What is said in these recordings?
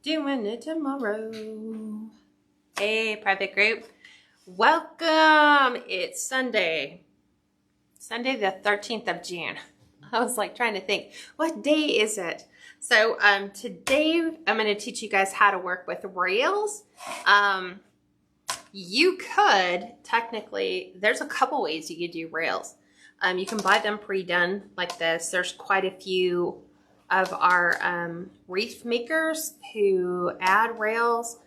Doing it tomorrow. Hey, private group. Welcome. It's Sunday the 13th of June. I was like trying to think, what day is it? So today I'm going to teach you guys how to work with rails. You could technically, there's a couple ways you could do rails. You can buy them pre-done like this. There's quite a few of our wreath makers who add rails.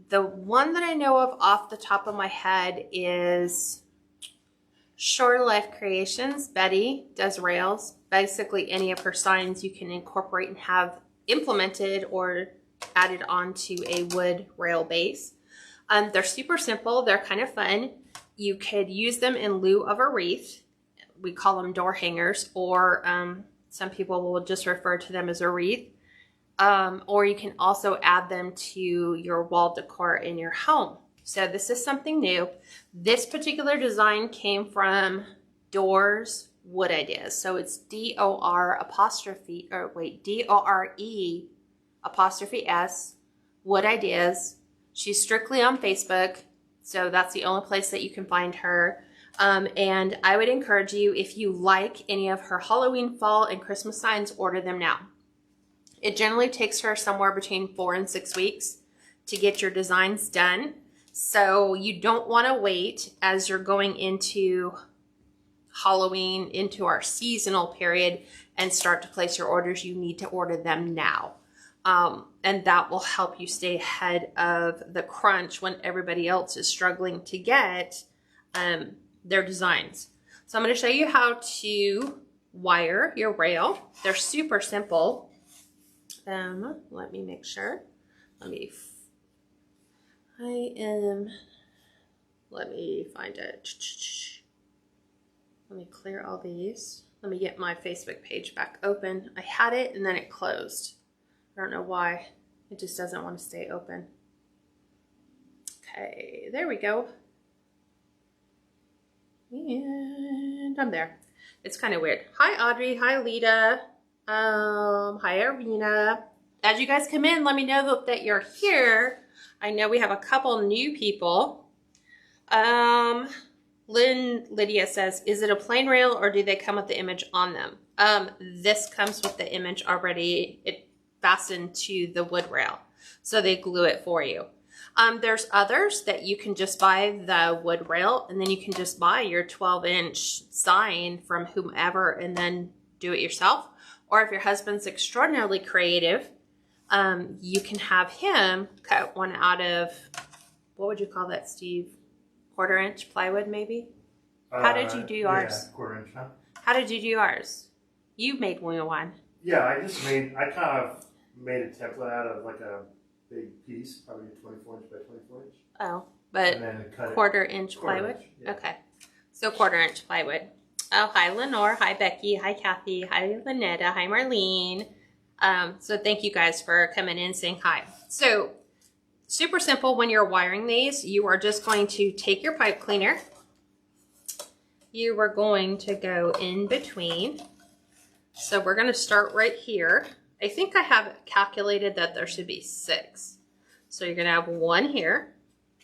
The one that I know of off the top of my head is Shore Life Creations. Betty does rails. Basically any of her signs you can incorporate and have implemented or added onto a wood rail base. They're super simple. They're kind of fun. You could use them in lieu of a wreath. We call them door hangers, or some people will just refer to them as a wreath. Or you can also add them to your wall decor in your home. So this is something new. This particular design came from Doors Wood Ideas. So it's D-O-R-E-S Wood Ideas. She's strictly on Facebook. So that's the only place that you can find her. And I would encourage you, if you like any of her Halloween, fall, and Christmas signs, order them now. It generally takes her somewhere between 4 and 6 weeks to get your designs done. So you don't want to wait as you're going into Halloween, into our seasonal period, and start to place your orders. You need to order them now. And that will help you stay ahead of the crunch when everybody else is struggling to get their designs. So I'm going to show you how to wire your rail. They're super simple. Let me make sure. Let me find it. Let me clear all these. Let me get my Facebook page back open. I had it and then it closed. I don't know why. It just doesn't want to stay open. Okay, there we go. And I'm there. It's kind of weird. Hi, Audrey. Hi, Lita. Hi, Arena. As you guys come in, let me know that you're here. I know we have a couple new people. Lydia says, is it a plain rail or do they come with the image on them? This comes with the image already. It fastened to the wood rail. So they glue it for you. There's others that you can just buy the wood rail and then you can just buy your 12-inch sign from whomever and then do it yourself. Or if your husband's extraordinarily creative, you can have him cut one out of, what would you call that, Steve? 1/4-inch plywood, maybe? How did you do yours? Yeah, 1/4 inch, huh? How did you do yours? You made one. Yeah, I kind of made a template out of like a big piece, probably 24 inch by 24 inch. Oh, but 1/4-inch plywood? Yeah. Okay. So 1/4-inch plywood. Oh, hi, Lenore. Hi, Becky. Hi, Kathy. Hi, Lynetta. Hi, Marlene. So thank you guys for coming in and saying hi. So super simple. When you're wiring these, you are just going to take your pipe cleaner. You are going to go in between. So we're going to start right here. I think I have calculated that there should be 6. So you're going to have 1 here.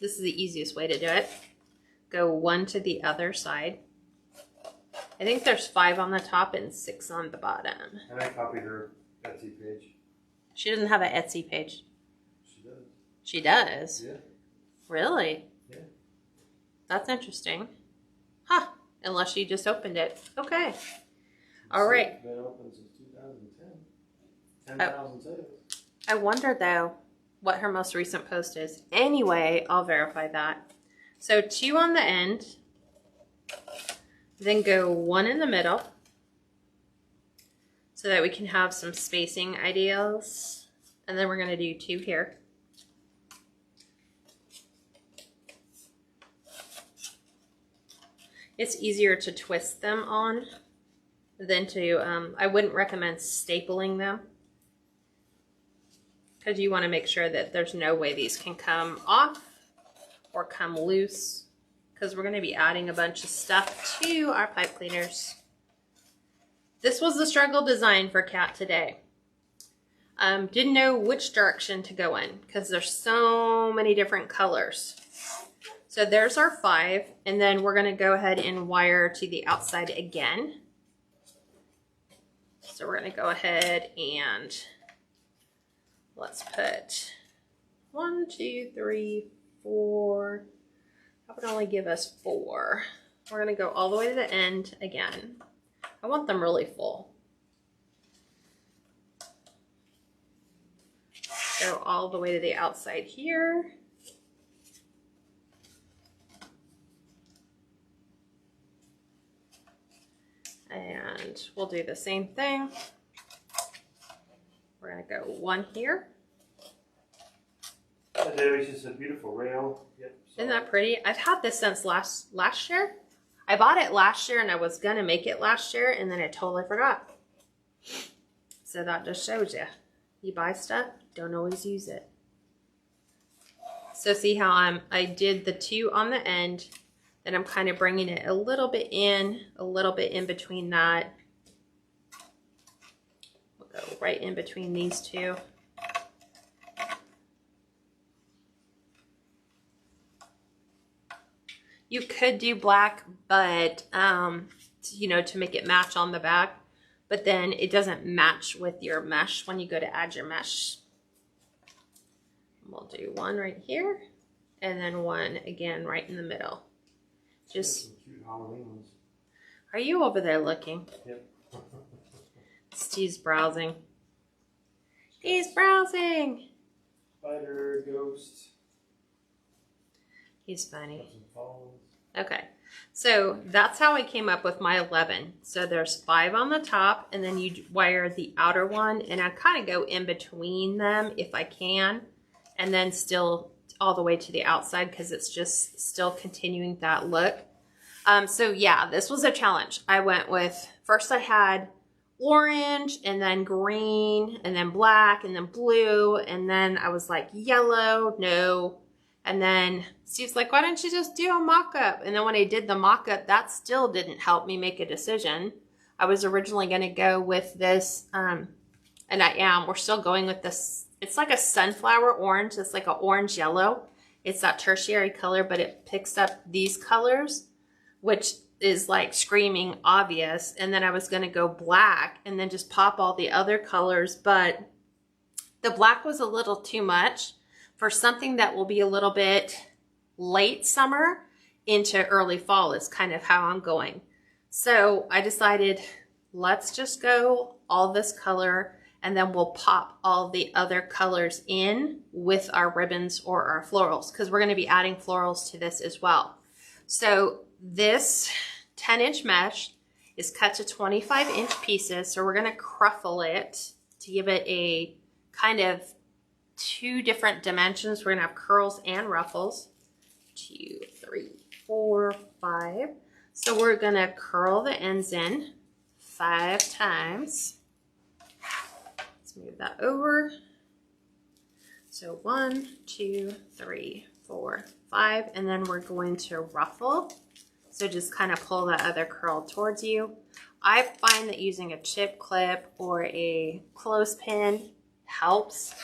This is the easiest way to do it. Go 1 to the other side. I think there's 5 on the top and 6 on the bottom. And I copied her Etsy page. She doesn't have an Etsy page. She does. She does? Yeah. Really? Yeah. That's interesting. Huh. Unless she just opened it. Okay. All right. It's been open since 2010. 10,000 sales. I wonder, though, what her most recent post is. Anyway, I'll verify that. So 2 on the end. Then go 1 in the middle. So that we can have some spacing ideas. And then we're going to do 2 here. It's easier to twist them on than to, I wouldn't recommend stapling them. Because you want to make sure that there's no way these can come off or come loose. Because we're going to be adding a bunch of stuff to our pipe cleaners. This was the struggle design for Kat today. Didn't know which direction to go in because there's so many different colors. So there's our 5, and then we're gonna go ahead and wire to the outside again. So we're gonna go ahead and let's put 1, 2, 3, 4. That would only give us 4. We're gonna go all the way to the end again. I want them really full. Go all the way to the outside here. And we'll do the same thing. We're gonna go 1 here. It's just a beautiful rail. Yep. Isn't that pretty? I've had this since last year. I bought it last year and I was gonna make it last year and then I totally forgot. So that just shows you. You buy stuff, don't always use it. So see how I did the 2 on the end, then I'm kind of bringing it a little bit in between that. We'll go right in between these 2. You could do black, but you know, to make it match on the back, but then it doesn't match with your mesh when you go to add your mesh. We'll do 1 right here, and then 1 again right in the middle. Just some cute Halloween ones. Are you over there looking? Yep. Steve's browsing. He's browsing. Spider, ghost. He's funny. Some falls. Okay, so that's how I came up with my 11. So there's 5 on the top, and then you wire the outer one, and I kind of go in between them if I can, and then still all the way to the outside because it's just still continuing that look. So yeah, this was a challenge. I went with, first I had orange, and then green, and then black, and then blue, and then I was like, yellow, no. And then Steve's like, why don't you just do a mock-up? And then when I did the mock-up, that still didn't help me make a decision. I was originally going to go with this, and we're still going with this. It's like a sunflower orange. It's like an orange yellow. It's that tertiary color, but it picks up these colors, which is like screaming obvious. And then I was going to go black and then just pop all the other colors, but the black was a little too much for something that will be a little bit late summer into early fall is kind of how I'm going. So I decided, let's just go all this color, and then we'll pop all the other colors in with our ribbons or our florals, because we're going to be adding florals to this as well. So this 10-inch mesh is cut to 25-inch pieces. So we're going to cruffle it to give it a kind of 2 different dimensions. We're going to have curls and ruffles. 2, 3, 4, 5. So we're going to curl the ends in 5 times. Let's move that over. So 1, 2, 3, 4, 5. And then we're going to ruffle. So just kind of pull that other curl towards you. I find that using a chip clip or a clothespin helps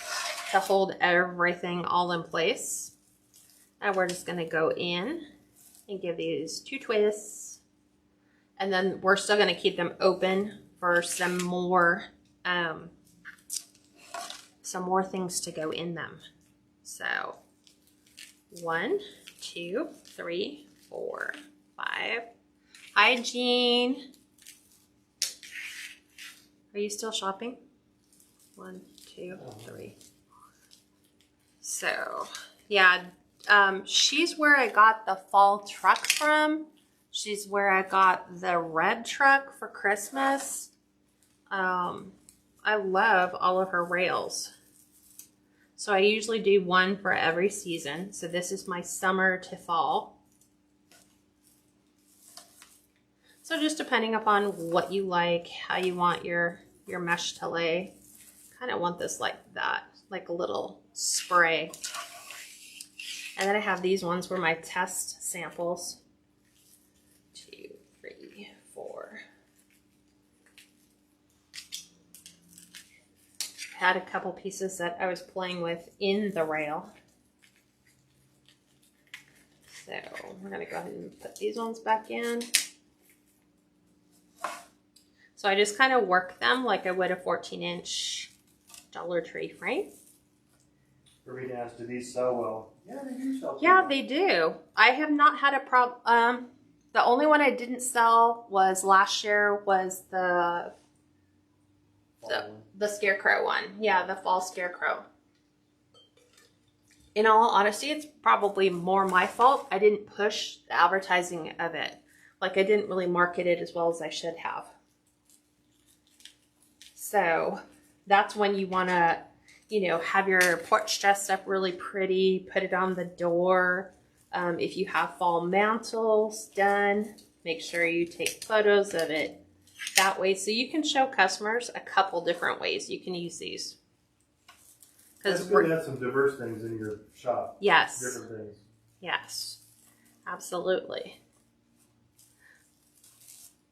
to hold everything all in place. Now we're just going to go in and give these 2 twists, and then we're still going to keep them open for some more things to go in them. So 1, 2, 3, 4, 5. Hi, Jean. Are you still shopping? 1, 2, 3. So, yeah, she's where I got the fall truck from. She's where I got the red truck for Christmas. I love all of her rails. So I usually do 1 for every season. So this is my summer to fall. So just depending upon what you like, how you want your mesh to lay. Kind of want this like that, like a little spray. And then I have these ones were my test samples. 2, 3, 4. had a couple pieces that I was playing with in the rail. So we're going to go ahead and put these ones back in. So I just kind of work them like I would a 14-inch Dollar Tree frame. Rita asked, do these sell well? Yeah, they do sell. Yeah, they do. I have not had a problem. The only one I didn't sell was last year was the scarecrow one. Yeah, the fall scarecrow. In all honesty, it's probably more my fault. I didn't push the advertising of it. Like, I didn't really market it as well as I should have. So that's when you want to, you know, have your porch dressed up really pretty, put it on the door. If you have fall mantles done, make sure you take photos of it that way. So you can show customers a couple different ways you can use these. It's good to have some diverse things in your shop. Yes. Different things. Yes, absolutely.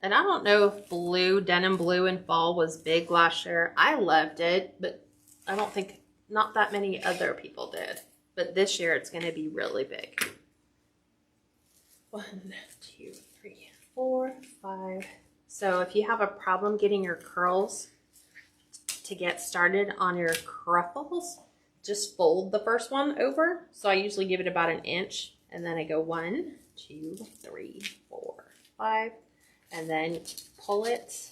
And I don't know if blue, denim blue in fall was big last year. I loved it, but I don't think, not that many other people did. But this year it's going to be really big. 1, 2, 3, 4, 5. So if you have a problem getting your curls to get started on your Cruffles, just fold the first one over. So I usually give it about 1 inch, and then I go 1, 2, 3, 4, 5, and then pull it.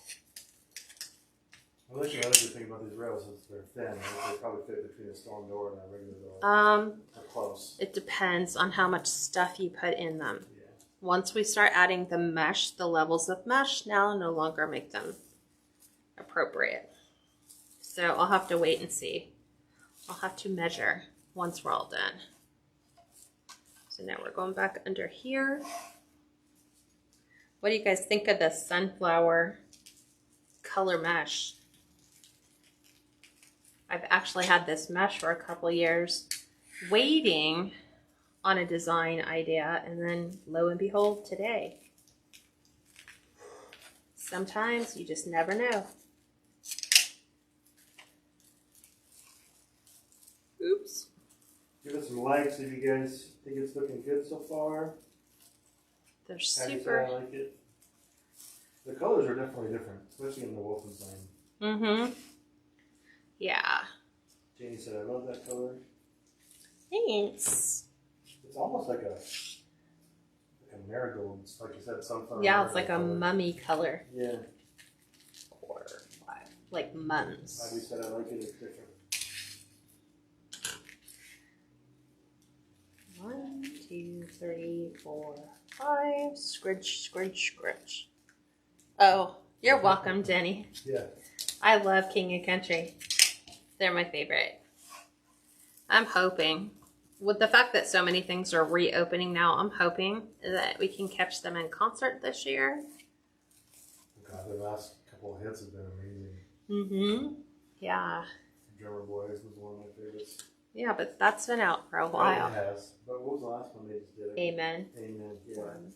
I like the other good thing about these rails is they're thin. They probably fit between a storm door and a regular door. They're close. It depends on how much stuff you put in them. Yeah. Once we start adding the mesh, the levels of mesh now no longer make them appropriate. So I'll have to wait and see. I'll have to measure once we're all done. So now we're going back under here. What do you guys think of the sunflower color mesh? I've actually had this mesh for a couple of years, waiting on a design idea, and then lo and behold, today. Sometimes you just never know. Oops. Give it some likes if you guys think it's looking good so far. They're Patty super. said I like it. The colors are definitely different, especially in the Wolfenstein. Mm-hmm. Yeah. Janie said, I love that color. Thanks. It's almost like a marigold. It's like you said, sunflower. Yeah, it's like a color. mummy color. Yeah. 4, 5. Like mums. Patty said, I like it. It's different. 1, 2, 3, 4, 5. Scritch, scritch, scritch. Oh, you're welcome, Jenny. Yeah. I love King of Country. They're my favorite. I'm hoping, with the fact that so many things are reopening now, I'm hoping that we can catch them in concert this year. God, the last couple of hits have been amazing. Mm-hmm. Yeah. Drummer Boys was one of my favorites. Yeah, but that's been out for a while. It has. But what was the last one they just did? Amen. Amen. Yeah. 1,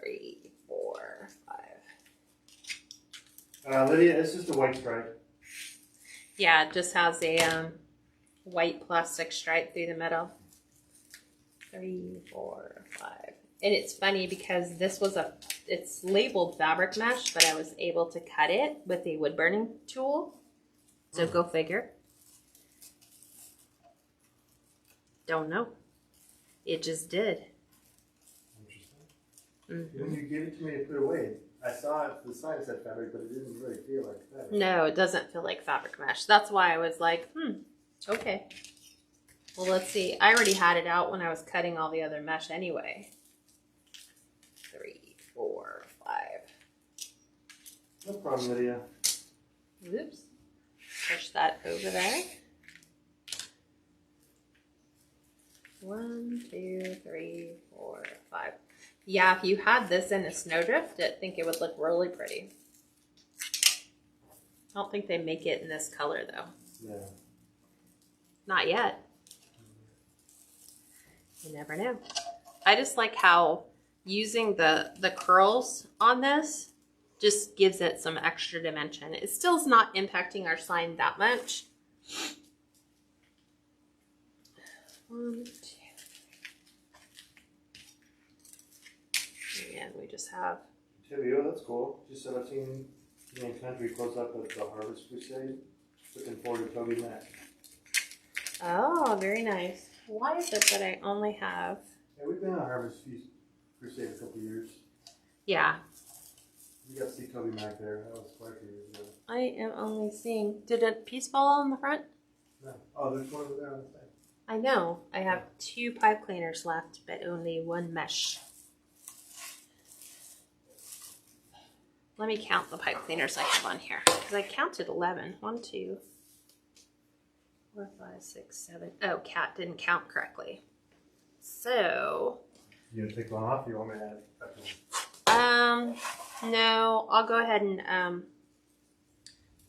3, 4, 5. Lydia, it's just a white stripe. Yeah, it just has a white plastic stripe through the middle. 3, 4, 5. And it's funny because this was it's labeled fabric mesh, but I was able to cut it with a wood burning tool. So go figure. Don't know. It just did. Interesting. Mm-hmm. When you gave it to me to put away, I saw it, the sign said fabric, but it didn't really feel like fabric. No, it doesn't feel like fabric mesh. That's why I was like, okay. Well, let's see. I already had it out when I was cutting all the other mesh anyway. 3, 4, 5. No problem, Lydia. Oops. Push that over there. 1, 2, 3, 4, 5. Yeah, if you had this in a snowdrift, I think it would look really pretty. I don't think they make it in this color though. Yeah. Not yet. You never know. I just like how using the curls on this just gives it some extra dimension. It still is not impacting our sign that much, 1, 2. And we just have. Oh, that's cool. Just 17 in country close up at the Harvest Crusade. Looking forward to Toby Mac. Oh, very nice. Why is it that I only have? Yeah, we've been on Harvest Crusade a couple years. Yeah. You got to see Toby Mac there. That was quite a few years ago. I am only seeing. Did a piece fall on the front? No. Oh, there's one over there on the side. I know. I have 2 pipe cleaners left, but only 1 mesh. Let me count the pipe cleaners I have on here, because I counted 11. 1, 2, 4, 5, 6, 7. Oh, Kat didn't count correctly. So. You gonna take one off? Or you want me to add? No. I'll go ahead and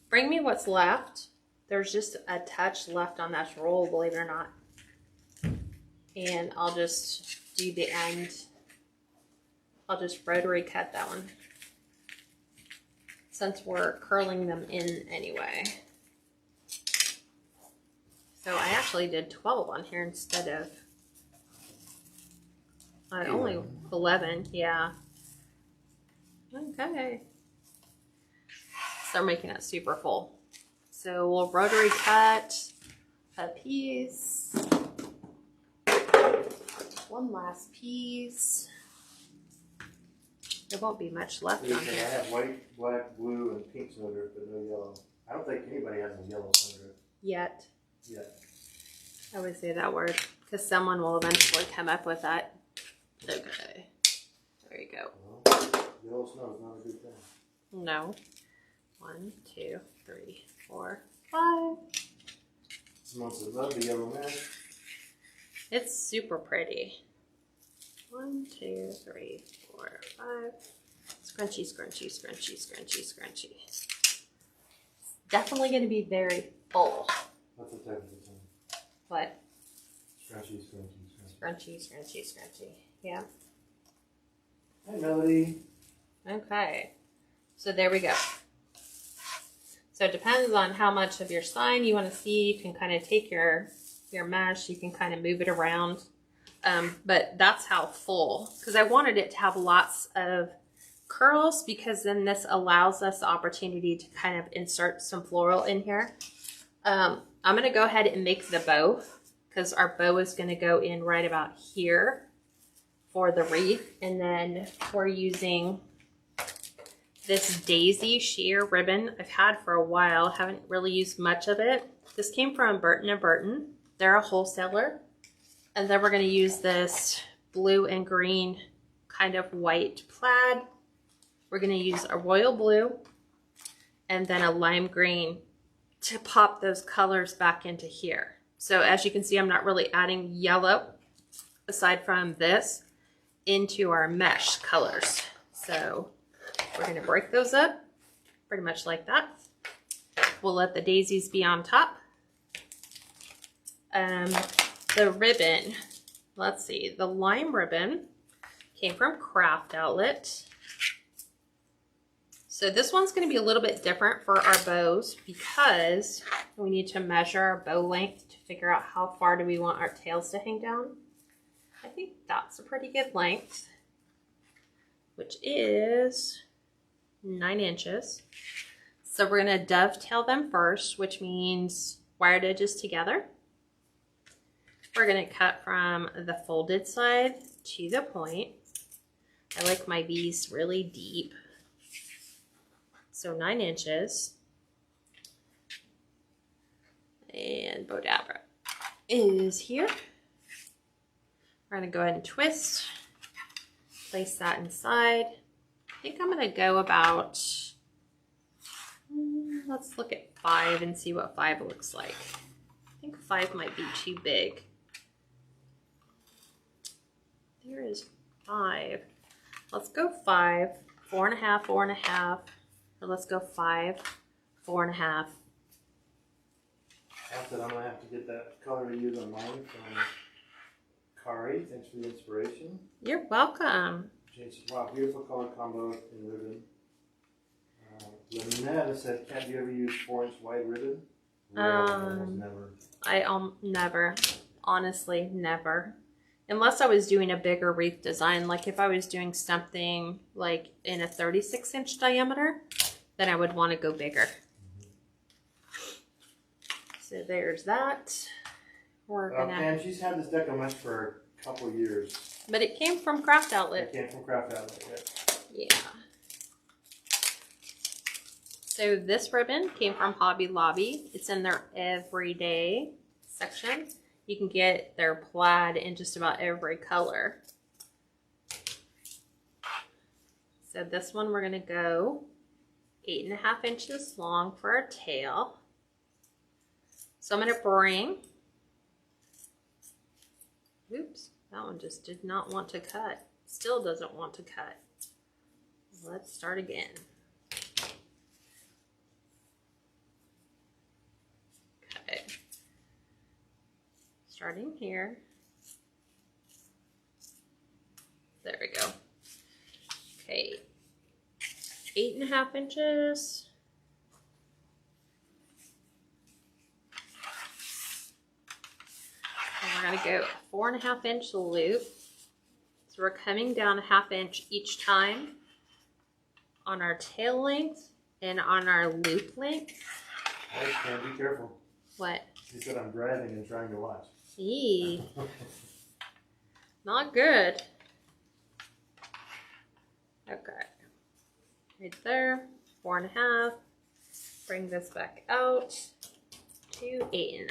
bring me what's left. There's just a touch left on that roll, believe it or not. And I'll just do the end. I'll just rotary cut that one, since we're curling them in anyway. So I actually did 12 on here instead of only 11. Yeah. Okay. So they're making it super full. So we'll rotary cut a piece. One last piece. There won't be much left on I here. have white, black, blue, and pink snowdrift, but no yellow. I don't think anybody has a yellow snowdrift. Yet. Yet. I always say that word because someone will eventually come up with that. Okay. There you go. Well, yellow snow is not a good thing. No. 1, 2, 3, 4, 5. Someone says, love the yellow mesh. It's super pretty. 1, 2, 3, 4, 5. Scrunchy, scrunchy, scrunchy, scrunchy, scrunchy. It's definitely going to be very full. What's the technical term? What? Scrunchy, scrunchy, scrunchy. Scrunchy, scrunchy, scrunchy. Yeah. Hi, Melody. Okay. So there we go. So it depends on how much of your sign you want to see. You can kind of take your mesh. You can kind of move it around. But that's how full, because I wanted it to have lots of curls, because then this allows us the opportunity to kind of insert some floral in here. I'm going to go ahead and make the bow, because our bow is going to go in right about here for the wreath. And then we're using this daisy sheer ribbon I've had for a while. Haven't really used much of it. This came from Brighten. They're a wholesaler. And then we're going to use this blue and green kind of white plaid. We're going to use a royal blue and then a lime green to pop those colors back into here. So as you can see, I'm not really adding yellow, aside from this, into our mesh colors. So we're going to break those up pretty much like that. We'll let the daisies be on top. The ribbon, let's see, the lime ribbon came from Craft Outlet. So this one's going to be a little bit different for our bows, because we need to measure our bow length to figure out how far do we want our tails to hang down. I think that's a pretty good length, which is 9 inches. So we're going to dovetail them first, which means wired edges together. We're going to cut from the folded side to the point. I like my V's really deep. So 9 inches. And Bodabra is here. We're going to go ahead and twist. Place that inside. I think I'm going to go about, let's look at 5 and see what 5 looks like. I think 5 might be too big. There is 5. Let's go 5, 4.5, 4.5. Or let's go 5, 4.5. After I'm going to have to get that color to use on mine from Kari. Thanks for the inspiration. You're welcome. Wow, beautiful color combo in ribbon. Lynetta said, Kat, do you ever use 4-inch wide ribbon? Almost never. I never, honestly, never. Unless I was doing a bigger wreath design, like if I was doing something like in a 36-inch diameter, then I would want to go bigger. So there's that. We're gonna. And she's had this deco mesh for a couple years. But it came from Craft Outlet. It came from Craft Outlet, yeah. So this ribbon came from Hobby Lobby. It's in their everyday section. You can get their plaid in just about every color. So this one we're gonna go 8.5 inches long for a tail. So I'm gonna bring, oops, that one just did not want to cut. Still doesn't want to cut. Let's start again. Okay. Starting here. There we go. Okay. 8.5 inches. And we're going to go a 4.5 inch loop. So we're coming down a 1/2 inch each time on our tail length and on our loop length. Hey, Cam, be careful. What? She said I'm driving and trying to watch. Eee. Not good. Okay. Right there. 4.5. Bring this back out to 8.5.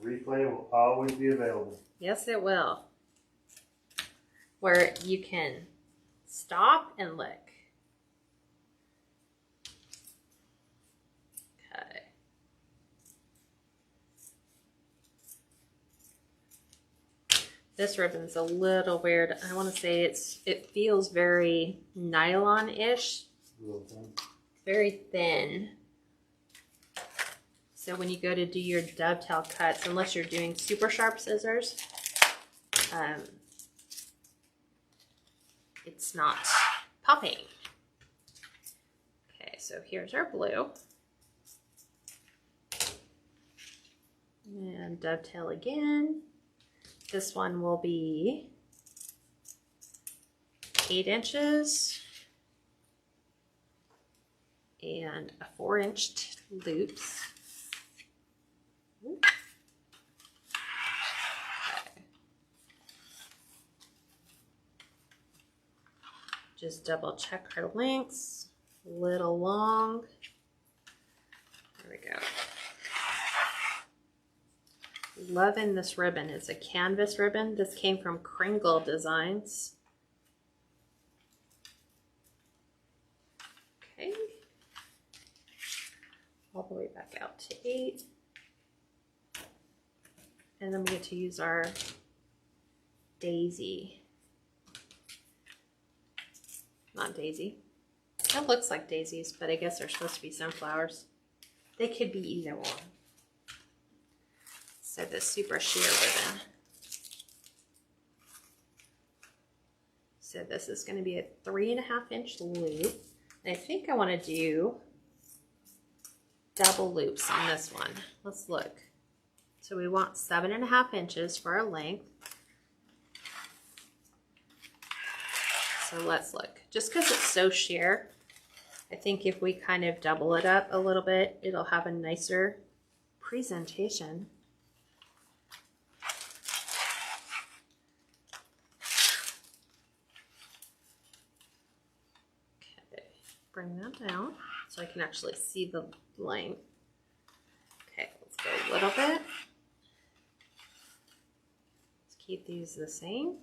Replay will always be available. Yes, it will. Where you can stop and look. Okay. This ribbon's a little weird. I want to say it feels very nylon-ish. A little thin. Very thin. So when you go to do your dovetail cuts, unless you're doing super sharp scissors, it's not popping. Okay, so here's our blue. And dovetail again. This one will be 8 inches and a 4-inch loops. Okay. Just double check her lengths. A little long. There we go. Loving this ribbon. It's a canvas ribbon. This came from Kringle Designs. Okay. All the way back out to 8. And then we get to use our daisy. Not daisy. That looks like daisies, but I guess they're supposed to be sunflowers. They could be either one. So the super sheer ribbon. So this is going to be a 3.5 inch loop. And I think I want to do double loops on this one. Let's look. So we want 7.5 inches for our length. So let's look. Just because it's so sheer, I think if we kind of double it up a little bit, it'll have a nicer presentation. Okay, bring that down so I can actually see the length. Okay, let's go a little bit. Let's keep these the same.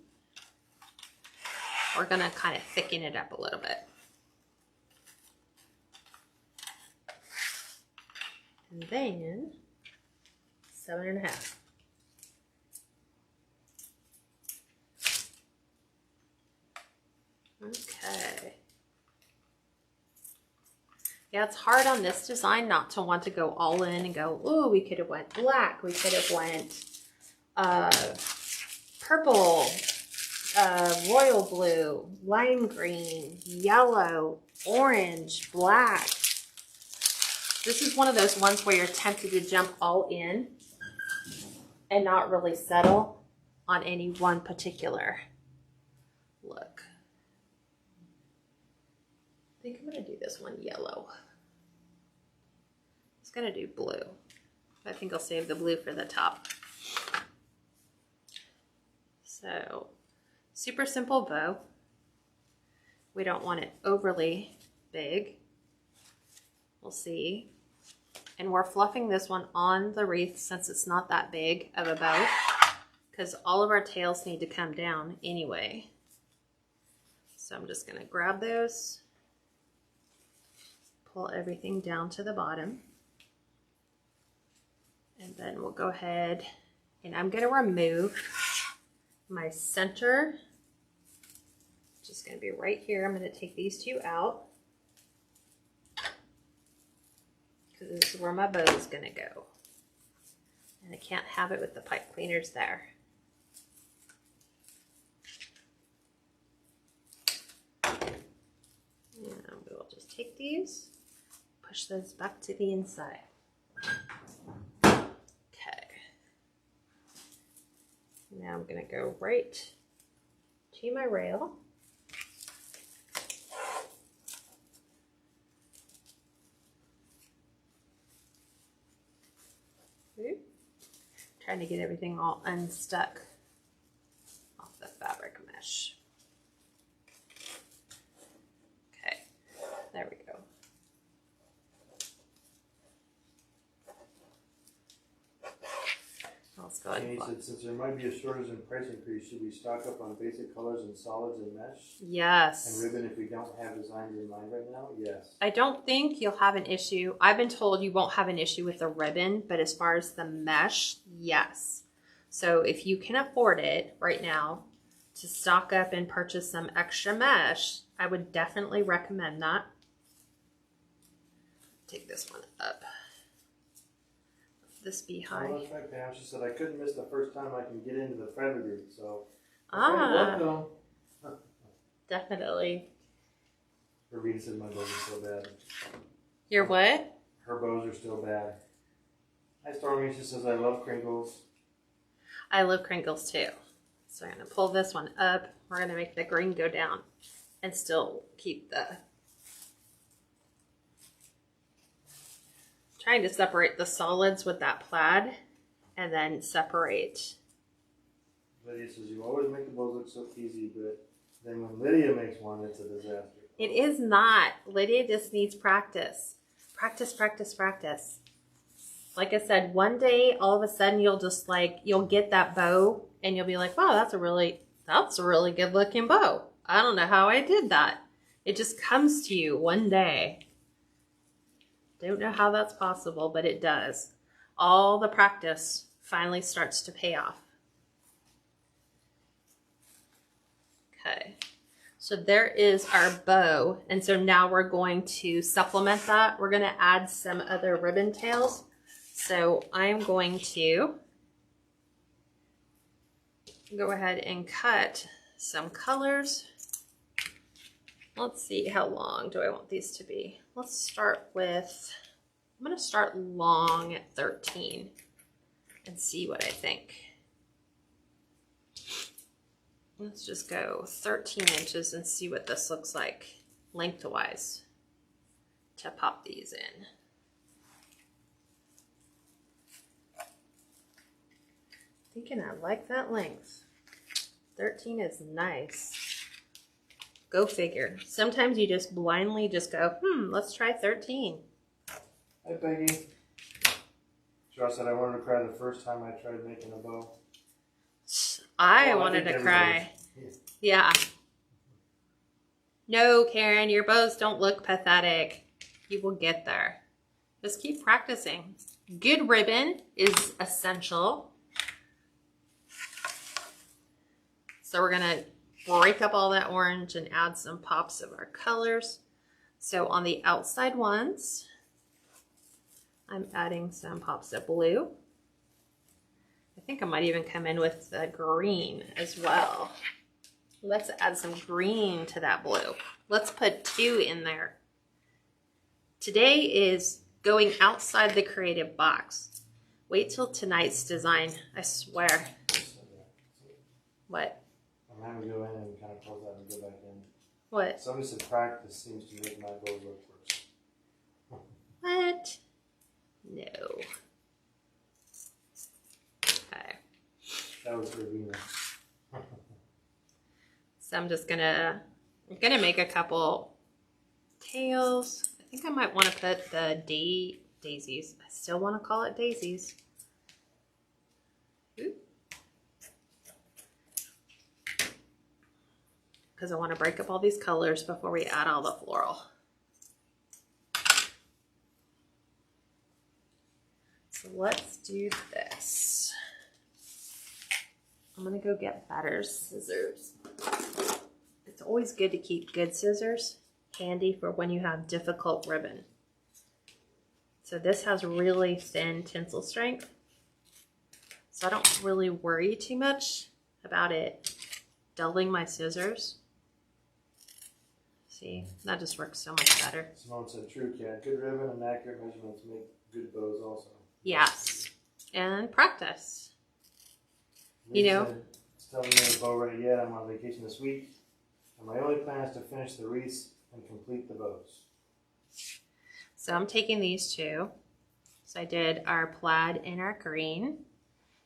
We're gonna kind of thicken it up a little bit. And then 7.5. Okay. Yeah, it's hard on this design not to want to go all in and go, ooh, we could have went black. We could have went purple, royal blue, lime green, yellow, orange, black. This is one of those ones where you're tempted to jump all in and not really settle on any one particular look. I think I'm going to do this one yellow. I was going to do blue. I think I'll save the blue for the top. So, super simple bow. We don't want it overly big. We'll see. And we're fluffing this one on the wreath since it's not that big of a bow, because all of our tails need to come down anyway. So I'm just going to grab those, pull everything down to the bottom, and then we'll go ahead and I'm going to remove my center, which is going to be right here. I'm going to take these two out because this is where my bow is going to go. And I can't have it with the pipe cleaners there. And we'll just take these, push those back to the inside. Okay. Now I'm going to go right to my rail. Ooh. Trying to get everything all unstuck off the fabric mesh. Okay, there we go. Let's go ahead. And he said, since there might be a shortage in price increase, should we stock up on basic colors and solids and mesh? Yes. And ribbon if we don't have designs in mind right now? Yes. I don't think you'll have an issue. I've been told you won't have an issue with the ribbon, but as far as the mesh, yes. So if you can afford it right now to stock up and purchase some extra mesh, I would definitely recommend that. Take this one up. This be high. Well, that's right, Pam. She said I couldn't miss the first time I can get into the friend group, so. Ah, definitely. Ravina said my bows are still bad. Your what? Her bows are still bad. Hi, Stormy. She says I love crinkles. I love crinkles too. So I'm going to pull this one up. We're going to make the green go down and still keep the... Trying to separate the solids with that plaid and then separate. Lydia says you always make the bows look so easy, but then when Lydia makes one, it's a disaster. It is not. Lydia just needs practice. Practice, practice, practice. Like I said, one day, all of a sudden, you'll just like, you'll get that bow and you'll be like, wow, that's a really good looking bow. I don't know how I did that. It just comes to you one day. Don't know how that's possible, but it does. All the practice finally starts to pay off. Okay, so there is our bow. And so now we're going to supplement that. We're going to add some other ribbon tails. So I'm going to go ahead and cut some colors. Let's see, how long do I want these to be? Let's start with, I'm going to start long at 13 and see what I think. Let's just go 13 inches and see what this looks like lengthwise to pop these in. Thinking I like that length. 13 is nice. Go figure. Sometimes you just blindly just go, let's try 13. Hi, Peggy. Josh said I wanted to cry the first time I tried making a bow. I wanted to cry. Yeah. No, Karen, your bows don't look pathetic. You will get there. Just keep practicing. Good ribbon is essential. So we're going to break up all that orange and add some pops of our colors. So on the outside ones, I'm adding some pops of blue. I think I might even come in with the green as well. Let's add some green to that blue. Let's put 2 in there. Today is going outside the creative box. Wait till tonight's design, I swear. What? I'm having to go in and kind of close out and go back in. What? Somebody said practice seems to make my goals work first. What? No. Okay. That was Ravina. So I'm gonna make a couple tails. I think I might want to put the daisies. I still want to call it daisies. Because I want to break up all these colors before we add all the floral. So let's do this. I'm gonna go get better scissors. It's always good to keep good scissors handy for when you have difficult ribbon. So this has really thin tensile strength, so I don't really worry too much about it dulling my scissors. See, that just works so much better. Simone said, true, Kat. Good ribbon and accurate measurements make good bows also. Yes, and practice. You know, still haven't made a bow ready yet. I'm on vacation this week, and my only plan is to finish the wreaths and complete the bows. So I'm taking these two. So I did our plaid and our green,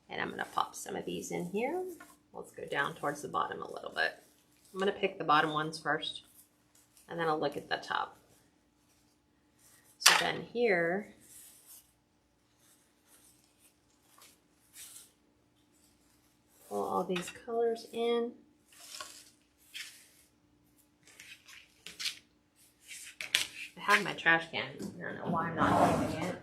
and I'm gonna pop some of these in here. Let's go down towards the bottom a little bit. I'm gonna pick the bottom ones first, and then I'll look at the top. So then here, pull all these colors in. I have my trash can. I don't know why I'm not using it.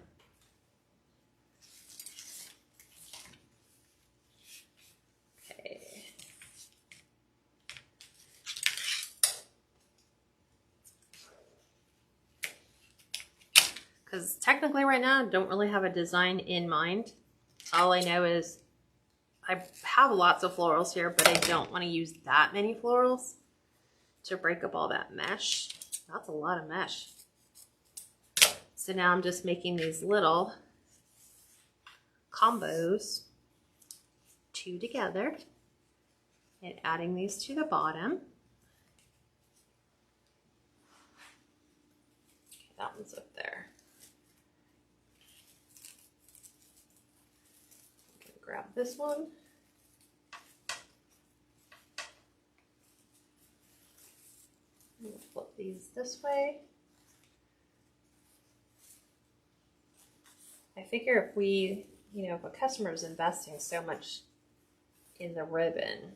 Okay. Because technically right now I don't really have a design in mind. All I know is I have lots of florals here, but I don't want to use that many florals to break up all that mesh. That's a lot of mesh. So now I'm just making these little combos, two together, and adding these to the bottom. Okay, that one's up there. Grab this one. We'll flip these this way. I figure if we, if a customer is investing so much in the ribbon,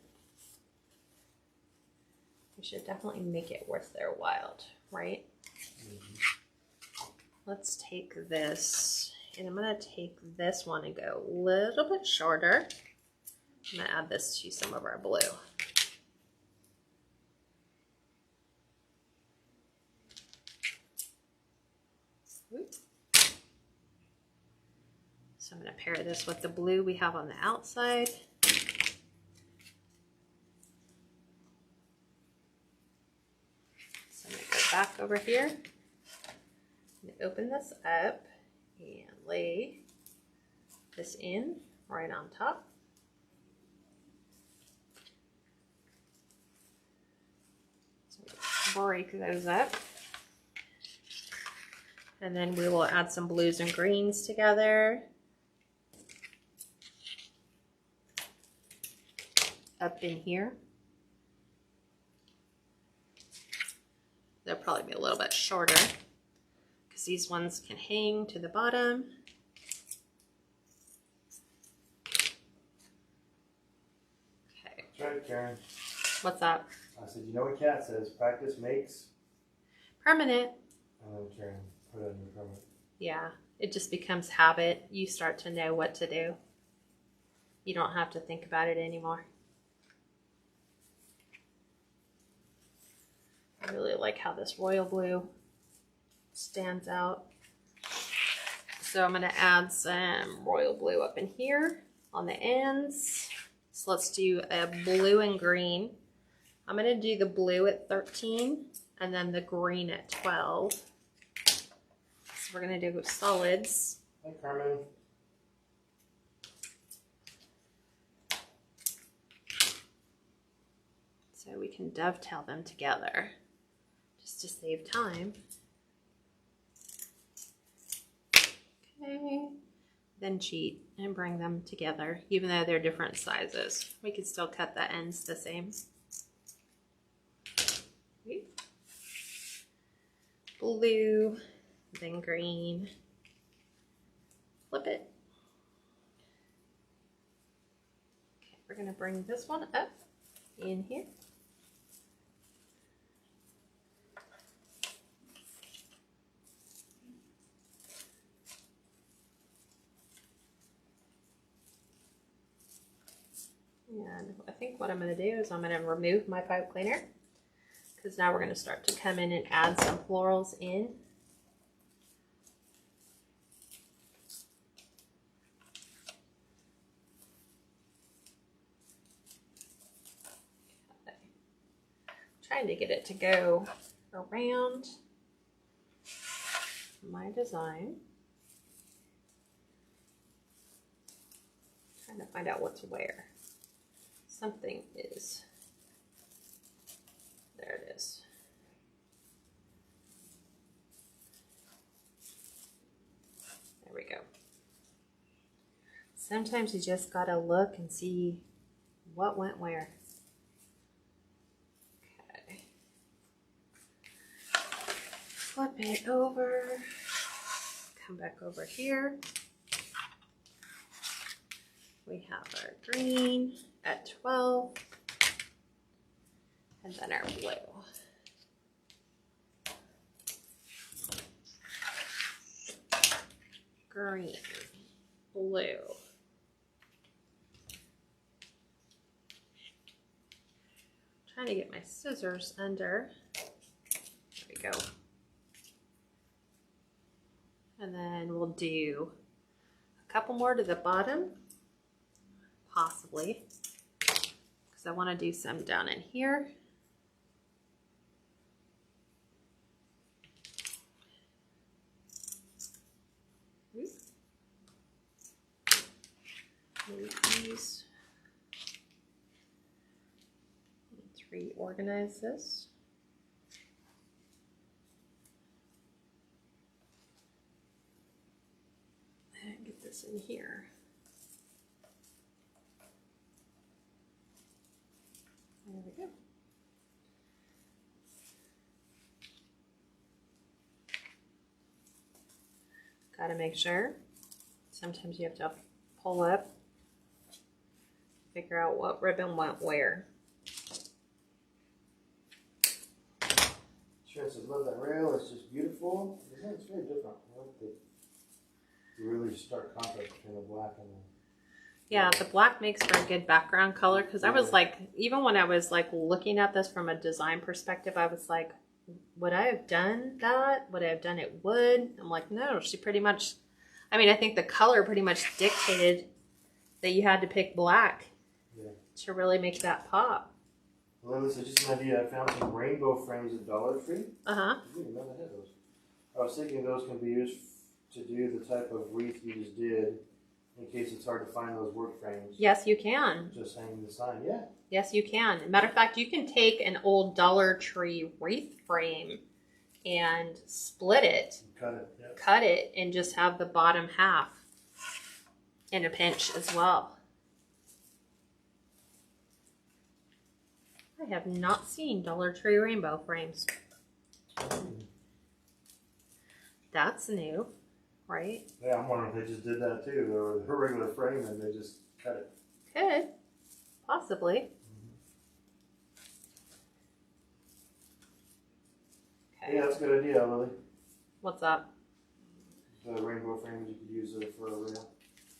we should definitely make it worth their while, right? Mm-hmm. Let's take this. And I'm going to take this one and go a little bit shorter. I'm going to add this to some of our blue. So I'm going to pair this with the blue we have on the outside. So I'm going to go back over here. I'm going to open this up and lay this in right on top. So break those up. And then we will add some blues and greens together. Up in here. They'll probably be a little bit shorter because these ones can hang to the bottom. Okay. That's right, Karen. What's that? I said, you know what Kat says? Practice makes permanent. And then Karen put it in your permanent. Yeah, it just becomes habit. You start to know what to do. You don't have to think about it anymore. I really like how this royal blue stands out. So I'm going to add some royal blue up in here on the ends. So let's do a blue and green. I'm going to do the blue at 13 and then the green at 12. Let's we're going to do solids. Hi, Carmen. So we can dovetail them together just to save time. Okay. Then cheat and bring them together, even though they're different sizes. We can still cut the ends the same. Okay. Blue, then green. Flip it. Okay, we're gonna bring this one up in here. And I think what I'm going to do is I'm going to remove my pipe cleaner, because now we're going to start to come in and add some florals in. Okay. Trying to get it to go around my design. Trying to find out what's where. Something is, there it is. There we go. Sometimes you just gotta look and see what went where. Okay. Flip it over, come back over here. We have our green at 12, and then our blue. Green, blue. Trying to get my scissors under. There we go. And then we'll do a couple more to the bottom, possibly, because I want to do some down in here. These. Let's reorganize this. And get this in here. There we go. Gotta make sure. Sometimes you have to pull up, figure out what ribbon went where. Sure, so love that rail. It's just beautiful. It's very different. I like the really stark contrast between the black and the... Yeah, the black makes for a good background color, because I was like, even when I was like looking at this from a design perspective, I was like, would I have done that? Would I have done it wood? I'm like, no, she pretty much, I mean, I think the color pretty much dictated that you had to pick black to really make that pop. Well, this is just an idea. I found some rainbow frames at Dollar Tree. Uh-huh. I didn't know they had those. I was thinking those can be used to do the type of wreath you just did, in case it's hard to find those work frames. Yes, you can. Just hanging the sign, yeah. Yes, you can. Matter of fact, you can take an old Dollar Tree wreath frame and split it. Cut it, yeah. Cut it and just have the bottom half in a pinch as well. I have not seen Dollar Tree rainbow frames. That's new, right? Yeah, I'm wondering if they just did that too. Or her regular frame and they just cut it. Could. Possibly. Okay. Yeah, that's a good idea, Lily. What's up? The rainbow frames, you could use it for a rail.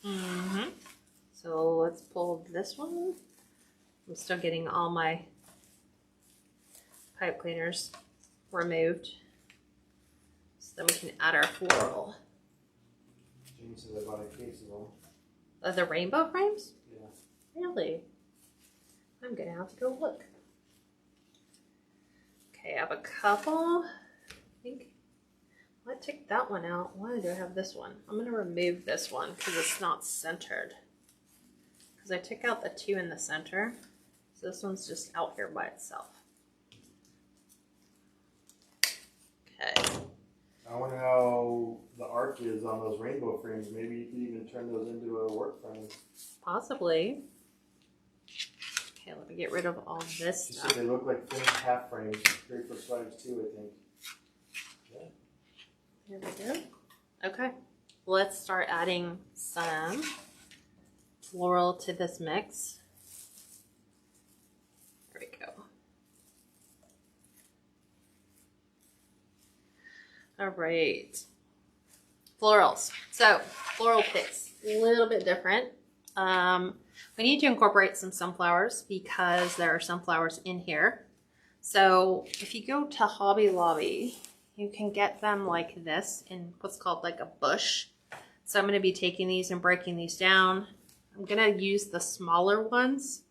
Mm-hmm. So let's pull this one. I'm still getting all my pipe cleaners removed so that we can add our floral. Jane said I bought a case of them. The rainbow frames? Yeah. Really? I'm gonna have to go look. Okay, I have a couple. I think I took that one out. Why do I have this one? I'm going to remove this one because it's not centered. Because I took out the two in the center. So this one's just out here by itself. Okay. I wonder how the arc is on those rainbow frames. Maybe you could even turn those into a work frame. Possibly. Okay, let me get rid of all this She stuff. said they look like finished half frames. Great for sliders too, I think. Here we go. Okay, let's start adding some floral to this mix. There we go. All right. Florals. So, floral picks, a little bit different. We need to incorporate some sunflowers because there are sunflowers in here. So, if you go to Hobby Lobby, you can get them like this in what's called like a bush. So I'm going to be taking these and breaking these down. I'm going to use the smaller ones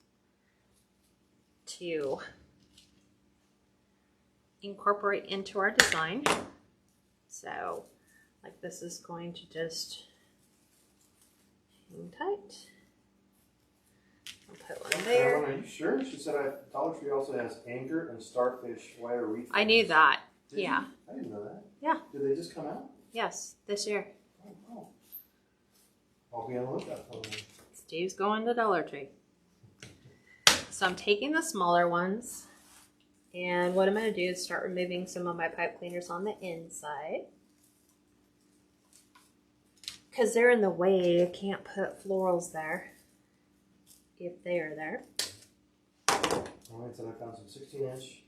to incorporate into our design. So like this is going to just hang tight. I'll put one there. Are you sure? She said Dollar Tree also has anchor and starfish wire wreath. I knew that. Did yeah. You? I didn't know that. Yeah. Did they just come out? Yes, this year. Oh. I'll be on the lookout for them. Steve's going to Dollar Tree. So I'm taking the smaller ones, and what I'm going to do is start removing some of my pipe cleaners on the inside. Because they're in the way, I can't put florals there if they are there. Alright, so I found some 16-inch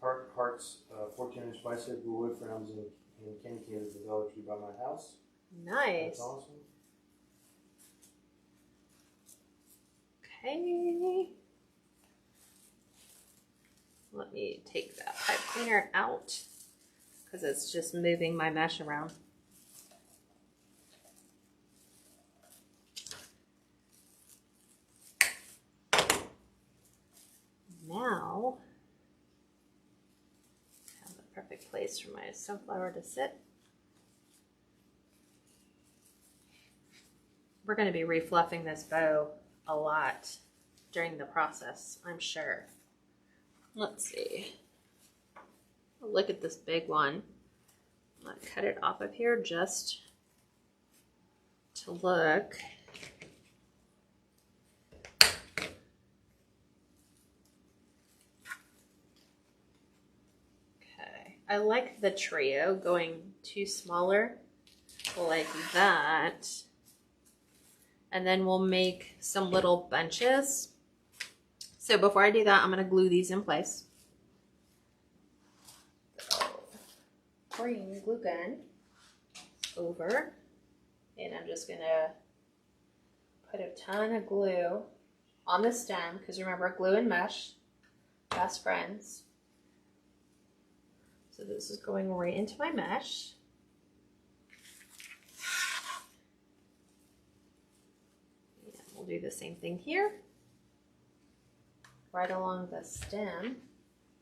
hearts, 14-inch bicycle wood frames and candy canes at the Dollar Tree by my house. Nice. That's awesome. Okay. Let me take that pipe cleaner out because it's just moving my mesh around. Now, I have the perfect place for my sunflower to sit. We're going to be refluffing this bow a lot during the process, I'm sure. Let's see. Look at this big one. I'm going to cut it off of here just to look. Okay. I like the trio going too smaller like that. And then we'll make some little bunches. So before I do that, I'm going to glue these in place. So, bring glue gun over. And I'm just going to put a ton of glue on the stem. Because remember, glue and mesh, best friends. So this is going right into my mesh. We'll do the same thing here, right along the stem.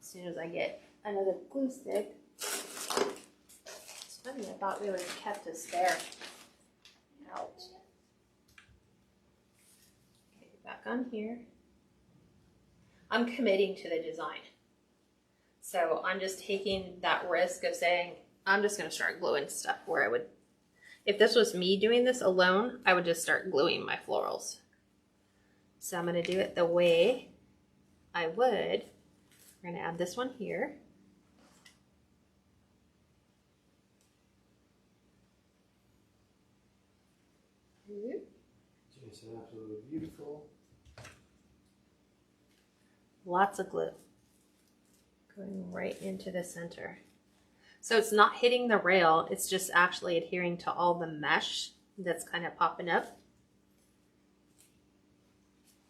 As soon as I get another glue stick. It's funny, I thought we would have kept a spare out. Okay, back on here. I'm committing to the design. So I'm just taking that risk of saying, I'm just going to start gluing stuff where I would, if this was me doing this alone, I would just start gluing my florals. So I'm going to do it the way I would. We're going to add this one here. It's absolutely beautiful. Lots of glue going right into the center. So it's not hitting the rail, it's just actually adhering to all the mesh that's kind of popping up.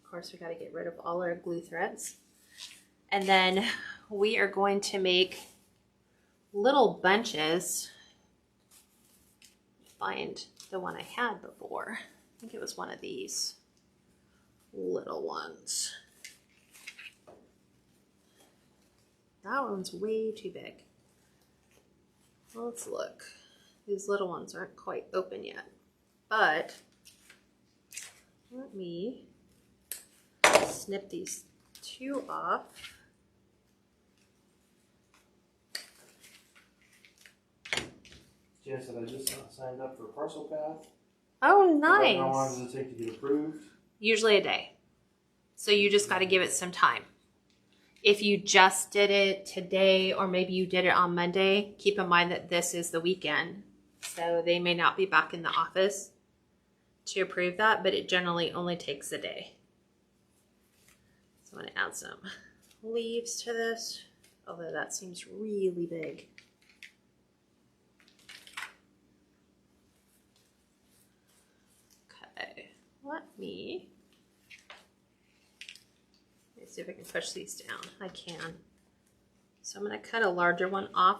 Of course, we got to get rid of all our glue threads. And then we are going to make little bunches. Find the one I had before. I think it was one of these little ones. That one's way too big. Let's look. These little ones aren't quite open yet, but let me snip these two off. Jen said I just signed up for Parcel Path. Oh, How long nice. does it take to get approved? Usually a day. So you just got to give it some time. If you just did it today, or maybe you did it on Monday, keep in mind that this is the weekend. So they may not be back in the office to approve that, but it generally only takes a day. So I'm going to add some leaves to this, although that seems really big. Okay, let me see if I can push these down. I can. So I'm going to cut a larger one off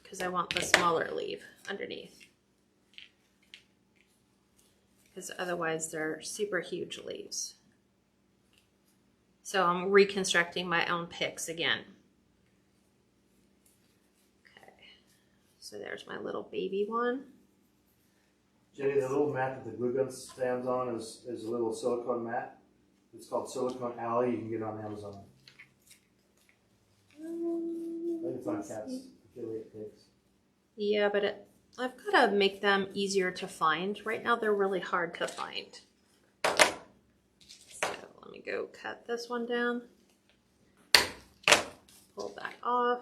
because I want the smaller leaf underneath. Because otherwise they're super huge leaves. So I'm reconstructing my own picks again. Okay, so there's my little baby one. Jenny, the little mat that the glue gun stands on is a little silicone mat. It's called Silicone Alley. You can get it on Amazon. I think it's on Kat's affiliate picks. Yeah, but I've got to make them easier to find. Right now they're really hard to find. So let me go cut this one down. Pull that off.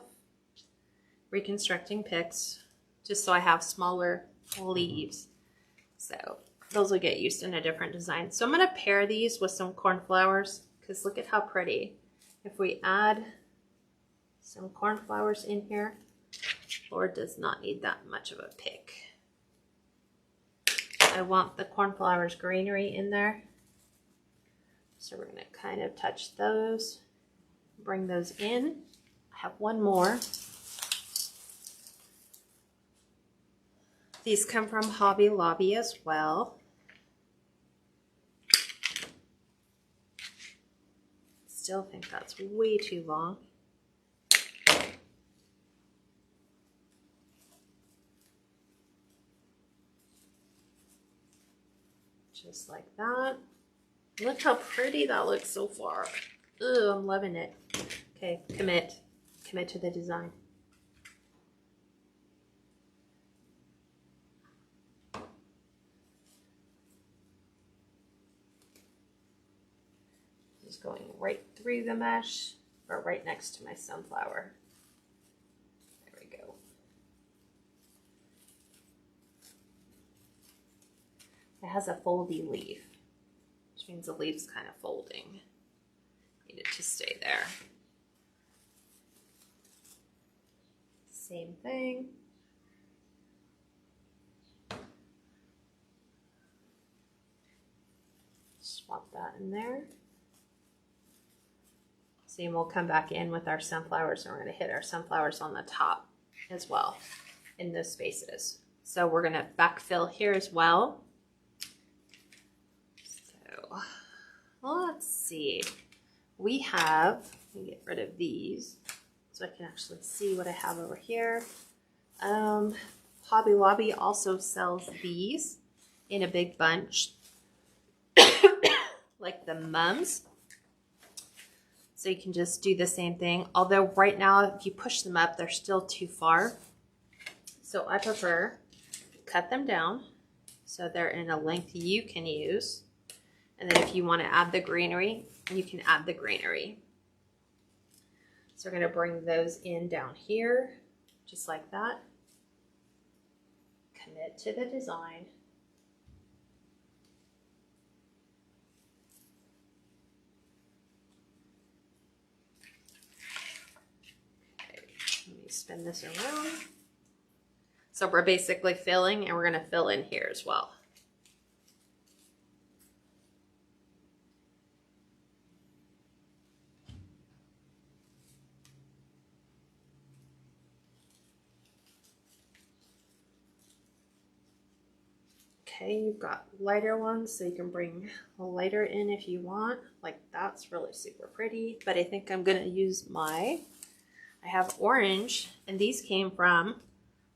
Reconstructing picks just so I have smaller leaves. So those will get used in a different design. So I'm going to pair these with some cornflowers because look at how pretty. If we add some cornflowers in here, Lord does not need that much of a pick. I want the cornflowers greenery in there. So we're going to kind of touch those, bring those in. I have one more. These come from Hobby Lobby as well. Still think that's way too long. Just like that. Look how pretty that looks so far. Ugh, I'm loving it. Okay, commit. Commit to the design. Just going right through the mesh, or right next to my sunflower. There we go. It has a foldy leaf, which means the leaf's kind of folding. Need it to stay there. Same thing. Swap that in there. See, we'll come back in with our sunflowers, and we're going to hit our sunflowers on the top as well in those spaces. So we're going to backfill here as well. So let's see. We have, let me get rid of these so I can actually see what I have over here. Hobby Lobby also sells these in a big bunch, like the mums. So you can just do the same thing. Although right now, if you push them up, they're still too far. So I prefer cut them down so they're in a length you can use. And then if you want to add the greenery, you can add the greenery. So we're going to bring those in down here, just like that. Commit to the design. Let me spin this around. So we're basically filling, and we're going to fill in here as well. Okay, you've got lighter ones, so you can bring a lighter in if you want. Like, that's really super pretty, but I think I'm going to use my I have orange, and these came from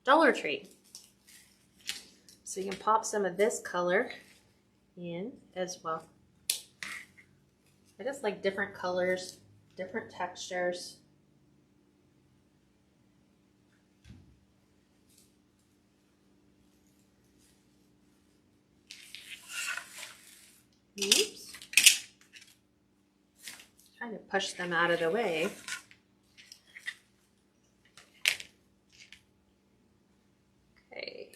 Dollar Tree. So you can pop some of this color in as well. I just like different colors, different textures. Oops. Trying to push them out of the way. Okay.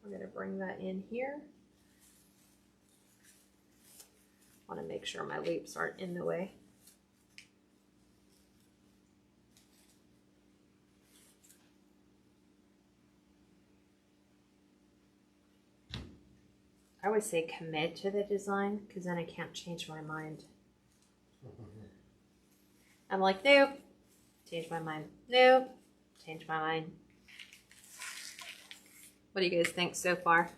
We're going to bring that in here. I want to make sure my loops aren't in the way. I always say commit to the design because then I can't change my mind. I'm like, nope, change my mind. Nope, change my mind. What do you guys think so far?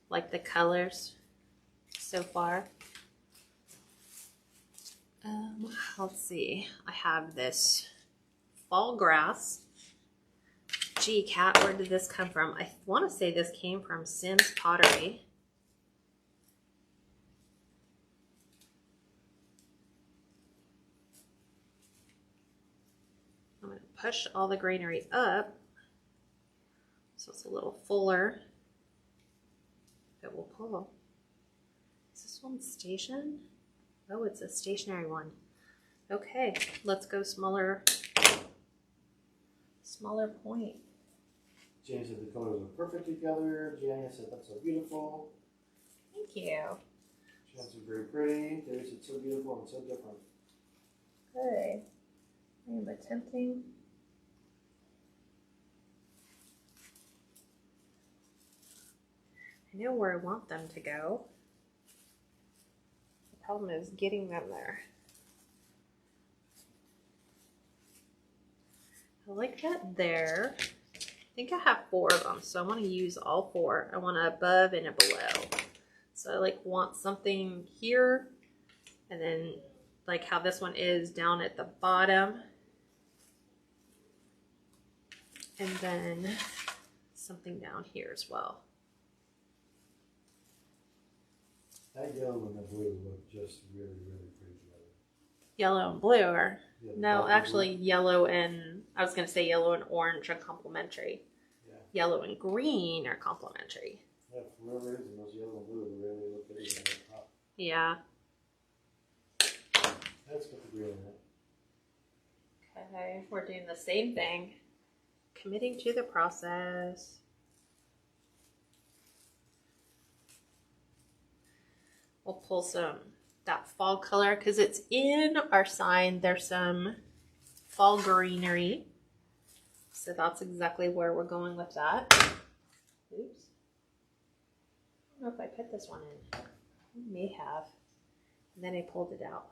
Like the colors so far? Let's see. I have this fall grass. Gee, Kat, where did this come from? I want to say this came from Sims Pottery. I'm going to push all the greenery up so it's a little fuller. It will pull. Is this one station? Oh, it's a stationary one. Okay, let's go smaller point. James said the colors are perfect together. Gianna said that's so beautiful. Thank you. Gianna said very pretty. Terry said so beautiful and so different. Good. I am attempting. I know where I want them to go. The problem is getting them there. I like that there. I think I have 4 of them, so I want to use all 4. I want a above and a below. So I like want something here, and then like how this one is down at the bottom. And then something down here as well. That yellow and the blue look just really, really pretty together. Yellow and blue are, Yeah, no, actually blue. Yellow and, I was going to say yellow and orange are complementary. Yeah. Yellow and green are complementary. Yeah, for whatever reason, those yellow and blue really look good at the top. Yeah. Let's put the green in it. Okay, we're doing the same thing. Committing to the process. We'll pull some that fall color because it's in our sign. There's some fall greenery, so that's exactly where we're going with that. Oops, I don't know if I put this one in. I may have, and then I pulled it out.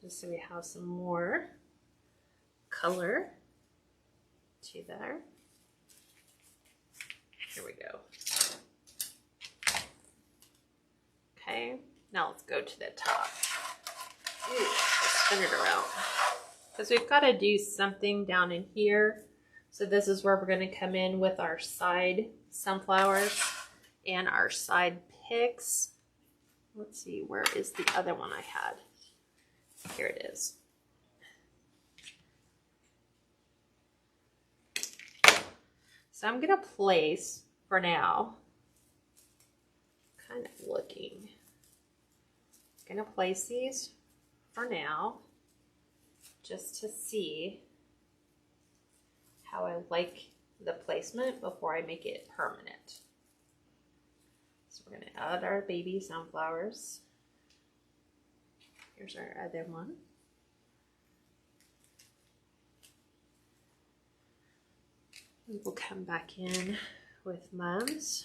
Just so we have some more color to there. Here we go. Okay, now let's go to the top. Ooh, let's spin it around. Because we've got to do something down in here. So this is where we're going to come in with our side sunflowers and our side picks. Let's see, where is the other one I had? Here it is. So I'm going to place, for now, kind of looking, I'm going to place these for now, just to see how I like the placement before I make it permanent. So we're going to add our baby sunflowers. Here's our other one. We'll come back in with mums.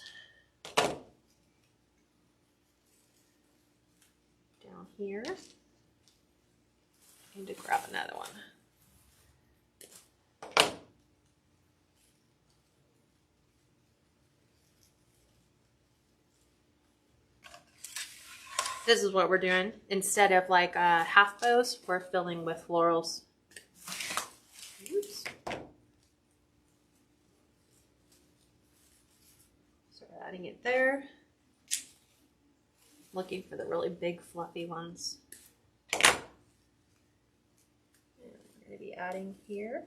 Down here. I need to grab another one. This is what we're doing. Instead of like half bows, we're filling with florals. Oops. So we're adding it there. Looking for the really big fluffy ones. And we're going to be adding here.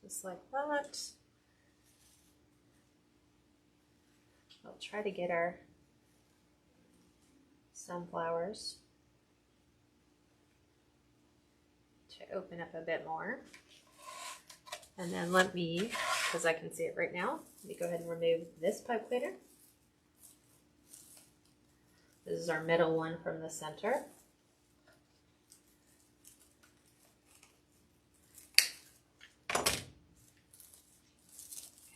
Just like that. I'll try to get our sunflowers to open up a bit more. And then let me, because I can see it right now, let me go ahead and remove this pipe cleaner. This is our middle one from the center. Okay,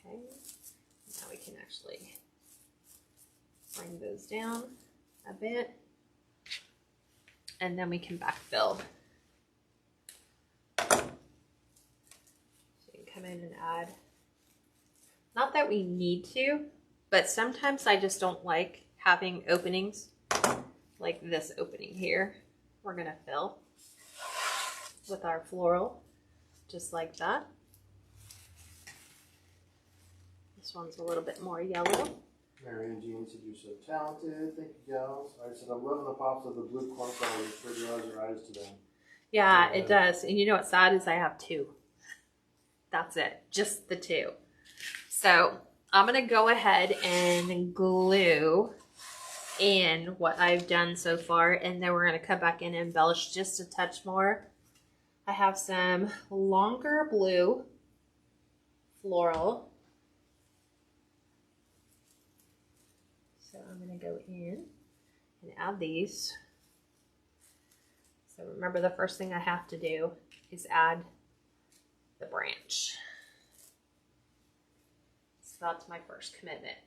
now we can actually bring those down a bit, and then we can backfill. So you can come in and add, not that we need to, but sometimes I just don't like having openings like this opening here. We're gonna fill with our floral, just like that. This one's a little bit more yellow. Mary and Jean said you're so talented. Thank you, gals. I said I'm loving the pops of the blue cornflowers. It sure draws your eyes to them. Yeah, it does. And you know what's sad is I have two. That's it, just the two. So I'm gonna go ahead and glue in what I've done so far, and then we're gonna come back in and embellish just a touch more. I have some longer blue floral. So I'm gonna go in and add these. So remember, the first thing I have to do is add the branch. So that's my first commitment.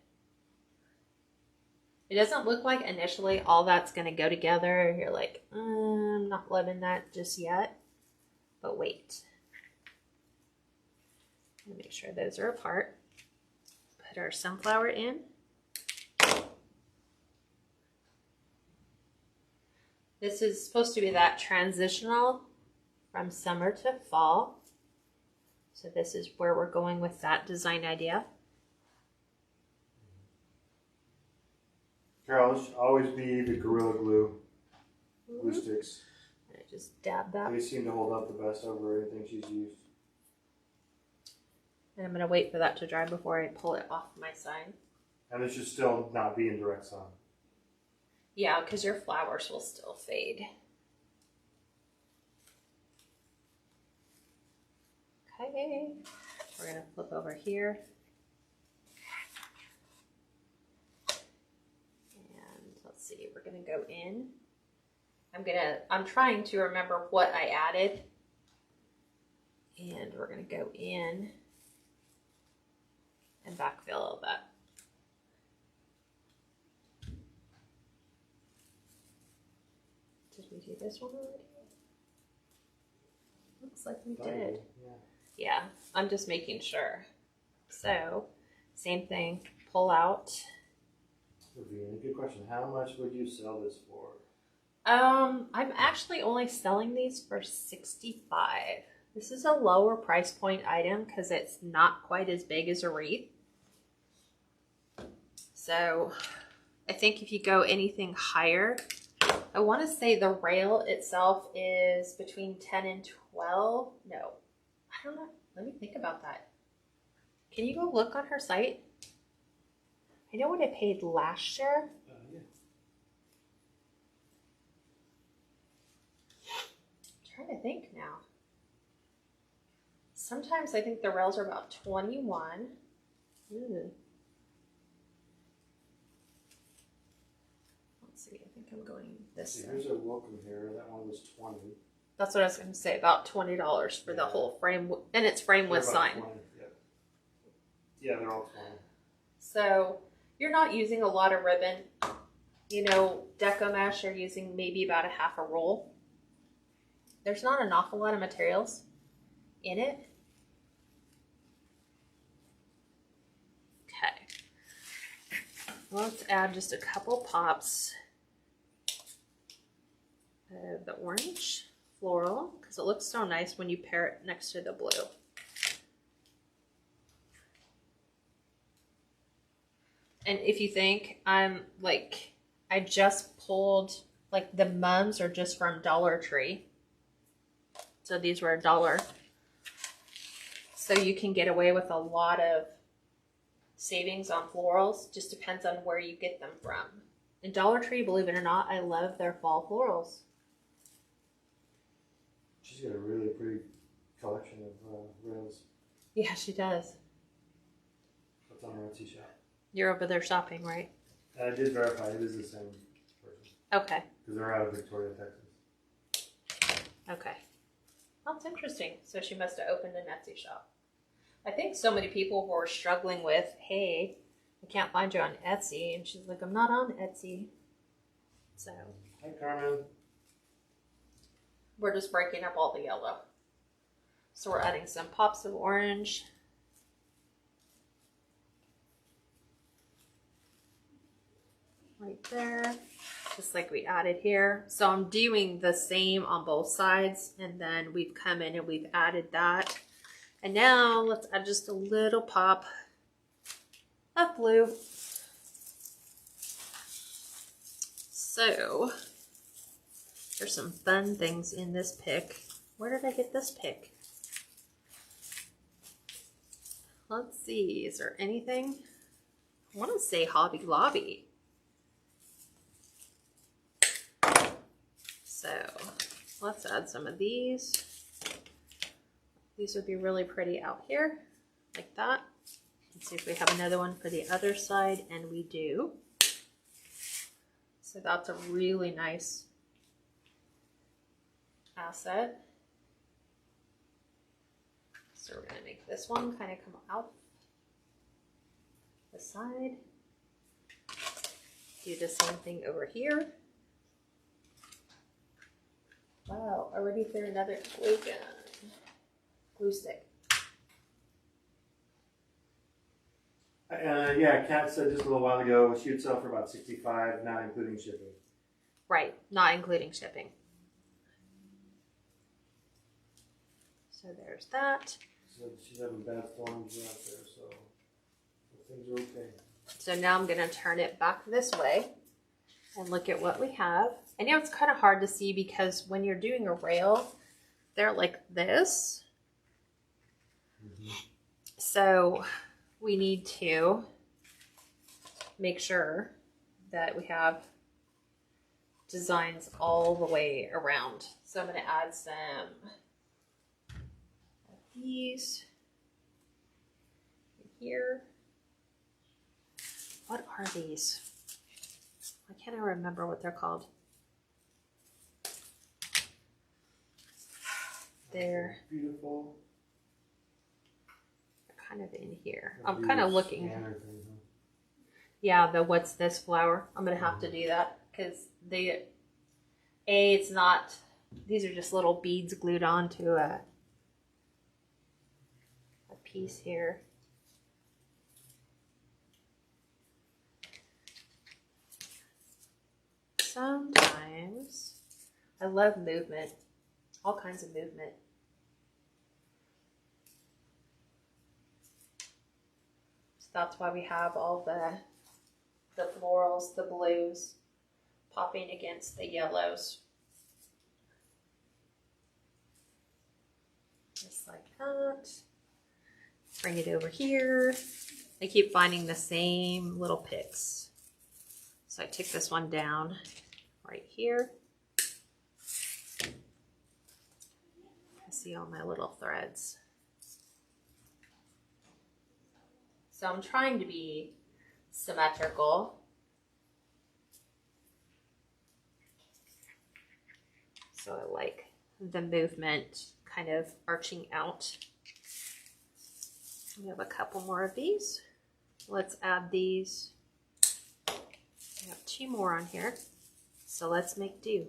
It doesn't look like initially all that's going to go together. You're like, I'm not loving that just yet. But wait. Make sure those are apart. Put our sunflower in. This is supposed to be that transitional from summer to fall. So this is where we're going with that design idea. Carol, always be the Gorilla Glue glue sticks. And I just dab that. They seem to hold up the best over anything she's used. And I'm going to wait for that to dry before I pull it off my sign. And it should still not be in direct sun. Yeah, because your flowers will still fade. Okay, we're going to flip over here. And let's see, we're going to go in. I'm trying to remember what I added. And we're going to go in and backfill all that. Did we do this one already? Looks like we did. Yeah, I'm just making sure. So, same thing, pull out. Ravina, good question. How much would you sell this for? I'm actually only selling these for $65. This is a lower price point item because it's not quite as big as a wreath. So I think if you go anything higher, I want to say the rail itself is between 10 and 12. No, I don't know. Let me think about that. Can you go look on her site? I know what I paid last year. Yeah. I'm trying to think now. Sometimes I think the rails are about 21. Ooh. Let's see, I think I'm going this way. Here's a welcome here. That one was 20. That's what I was going to say, about $20 for the whole frame, and it's frame with sign. 20. Yeah, they're all 20. So you're not using a lot of ribbon. You know, Deco mesh, you're using maybe about a half a roll. There's not an awful lot of materials in it. Okay. Let's add just a couple pops of the orange floral because it looks so nice when you pair it next to the blue. And if you think I just pulled, like the mums are just from Dollar Tree. So these were $1. So you can get away with a lot of savings on florals. Just depends on where you get them from. And Dollar Tree, believe it or not, I love their fall florals. She's got a really pretty collection of rails. Yeah, she does. That's on her Etsy shop. You're over there shopping, right? I did verify it is the same person. Okay. Because they're out of Victoria, Texas. Okay. That's interesting. So she must have opened an Etsy shop. I think so many people were struggling with, hey, I can't find you on Etsy. And she's like, I'm not on Etsy. So. Hi, Carmen. We're just breaking up all the yellow. So we're adding some pops of orange. Right there. Just like we added here. So I'm doing the same on both sides. And then we've come in and we've added that. And now let's add just a little pop of blue. So there's some fun things in this pick. Where did I get this pick? Let's see, is there anything? I want to say Hobby Lobby. So let's add some of these. These would be really pretty out here, like that. Let's see if we have another one for the other side, and we do. So that's a really nice asset. So we're gonna make this one kind of come out the side. Do the same thing over here. Wow, already threw another glue gun. Glue stick. Yeah, Kat said just a little while ago she would sell for about $65, not including shipping. Right, not including shipping. So there's that. So she's having bad storms out there, so things are okay. So now I'm gonna turn it back this way and look at what we have. I know it's kind of hard to see because when you're doing a rail, they're like this. Mm-hmm. So we need to make sure that we have designs all the way around. So I'm going to add some of these here. What are these? I can't even remember what they're called. They're beautiful. Kind of in here. I'm kind of looking. Yeah, the what's this flower? I'm gonna have to do that because it's not. These are just little beads glued onto a piece here. Sometimes I love movement, all kinds of movement. That's why we have all the florals, the blues popping against the yellows. Just like that. Bring it over here. I keep finding the same little picks. So I took this one down right here. I see all my little threads. So I'm trying to be symmetrical. So I like the movement kind of arching out. We have a couple more of these. Let's add these. We have 2 more on here. So let's make do.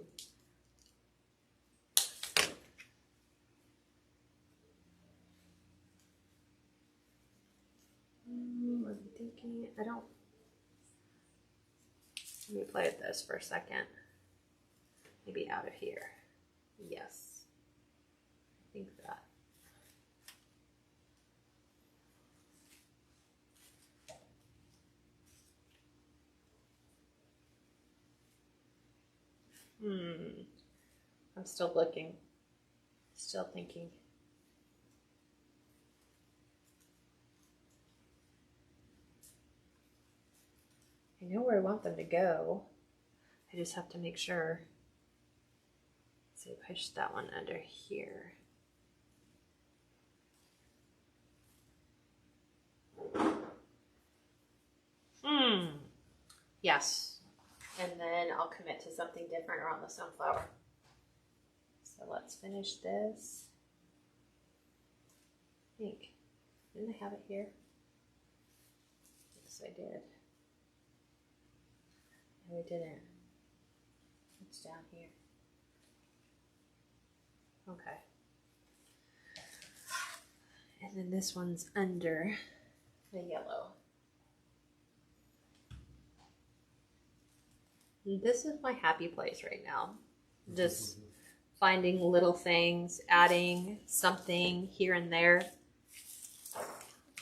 I'm thinking, I don't Let me play with this for a second. Maybe out of here. Yes. I think that. I'm still looking. Still thinking. I know where I want them to go. I just have to make sure. Let's see, push that one under here. Yes. And then I'll commit to something different around the sunflower. So let's finish this. I think. Didn't I have it here? Yes, I did. No, I didn't. It's down here. Okay. And then this one's under the yellow. This is my happy place right now. Just finding little things, adding something here and there.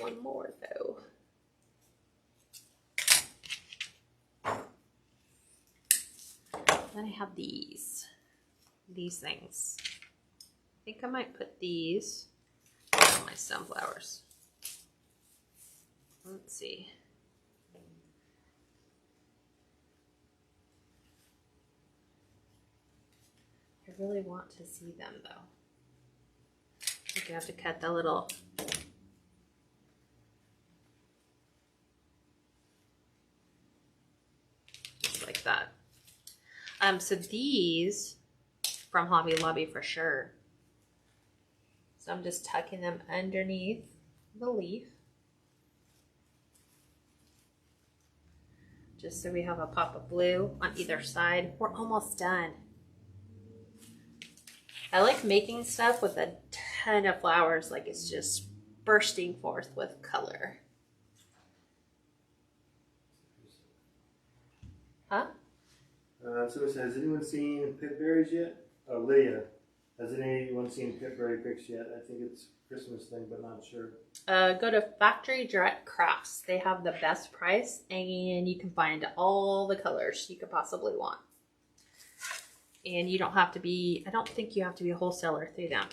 One more though. Then I have these things. I think I might put these on my sunflowers. Let's see. I really want to see them though. I think I have to cut the little just like that. So these from Hobby Lobby for sure. So I'm just tucking them underneath the leaf. Just so we have a pop of blue on either side. We're almost done. I like making stuff with a ton of flowers, like it's just bursting forth with color. Huh? So it says, has anyone seen pipberries yet? Oh, Lydia. Has anyone seen pipberry picks yet? I think it's a Christmas thing, but not sure. Go to Factory Direct Crafts. They have the best price, and you can find all the colors you could possibly want. And you don't have to be, I don't think you have to be a wholesaler through them.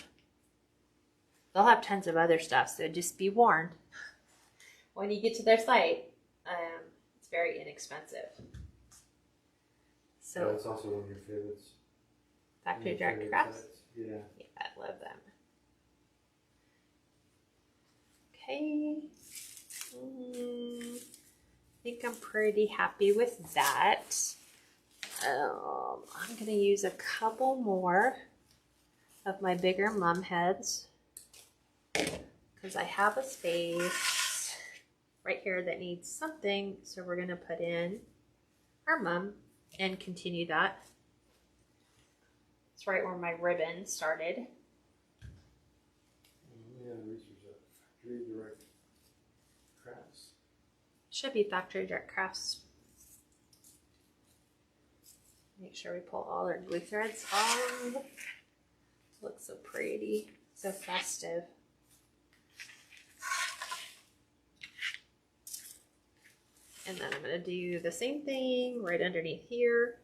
They'll have tons of other stuff, so just be warned. When you get to their site, it's very inexpensive. So that's also one of your favorites. Factory Direct Crafts? Yeah. Yeah, I love them. Okay. I think I'm pretty happy with that. I'm going to use a couple more of my bigger mum heads because I have a space right here that needs something. So we're going to put in our mum and continue that. It's right where my ribbon started. Yeah, Factory Direct Crafts. Should be Factory Direct Crafts. Make sure we pull all our glue threads off. Looks so pretty, so festive. And then I'm going to do the same thing right underneath here.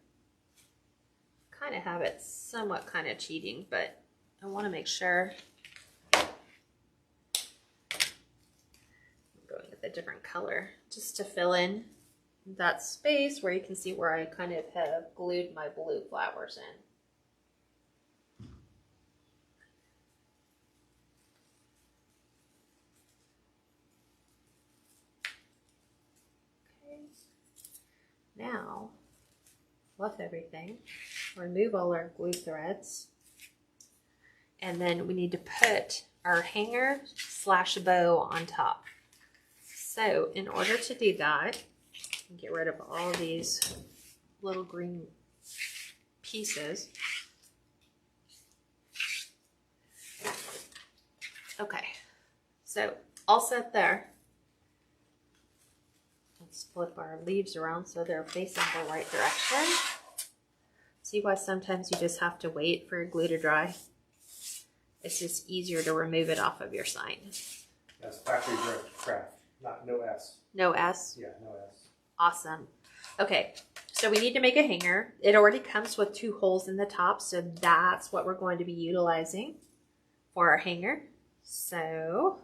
Kind of have it somewhat kind of cheating, but I want to make sure I'm going with a different color just to fill in that space where you can see where I kind of have glued my blue flowers in. Okay. Now, fluff everything, remove all our glue threads, and then we need to put our hanger / bow on top. So in order to do that, get rid of all these little green pieces. Okay, so all set there. Let's flip our leaves around so they're facing the right direction. See why sometimes you just have to wait for your glue to dry? It's just easier to remove it off of your sign. That's factory craft, not no S. No S? Yeah, no S. Awesome. Okay, so we need to make a hanger. It already comes with 2 holes in the top, so that's what we're going to be utilizing for our hanger. So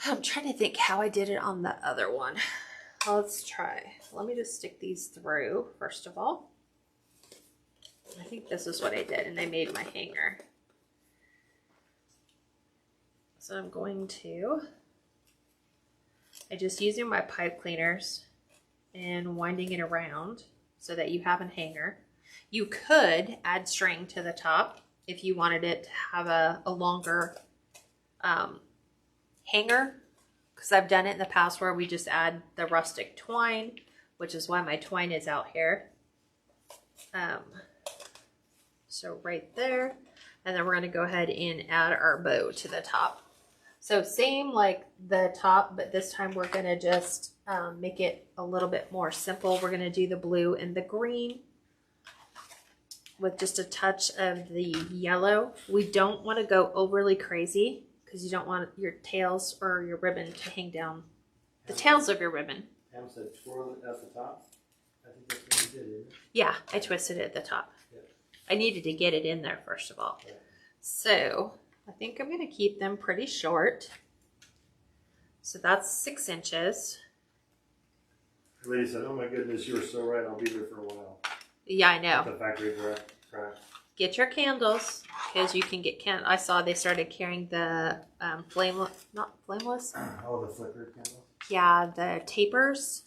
I'm trying to think how I did it on the other one. Let's try. Let me just stick these through first of all. I think this is what I did, and I made my hanger. So I'm going to, I just using my pipe cleaners and winding it around so that you have a hanger. You could add string to the top if you wanted it to have a longer hanger, because I've done it in the past where we just add the rustic twine, which is why my twine is out here. So right there, and then we're going to go ahead and add our bow to the top. So same like the top, but this time we're going to just make it a little bit more simple. We're going to do the blue and the green with just a touch of the yellow. We don't want to go overly crazy because you don't want your tails or your ribbon to hang down. The tails of your ribbon. Pam said twirl it at the top. I think that's what you did, isn't it? Yeah, I twisted it at the top. Yep. I needed to get it in there first of all. Yeah. So I think I'm going to keep them pretty short. So that's 6 inches. The lady said, "Oh my goodness, you were so right. I'll be there for a while." Yeah, I know. The factory craft. Get your candles because you can get I saw they started carrying the not flameless. Oh, the flicker candles. Yeah, the tapers,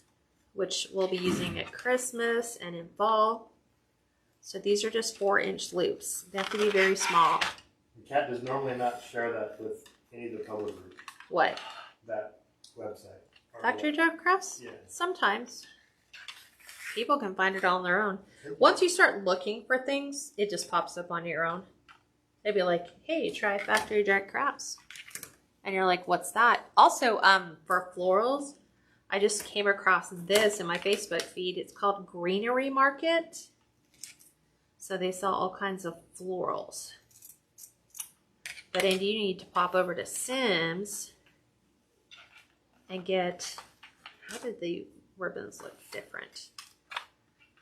which we'll be using at Christmas and in fall. So these are just 4-inch loops. They have to be very small. The cat does normally not share that with any of the public group. What? That website. Factory Direct Crafts? Yeah. Sometimes. People can find it on their own. Once you start looking for things, it just pops up on your own. They'd be like, hey, try Factory Direct Crafts. And you're like, what's that? Also, for florals, I just came across this in my Facebook feed. It's called Greenery Market. So they sell all kinds of florals. But then you need to pop over to Sims and get, how did the ribbons look different?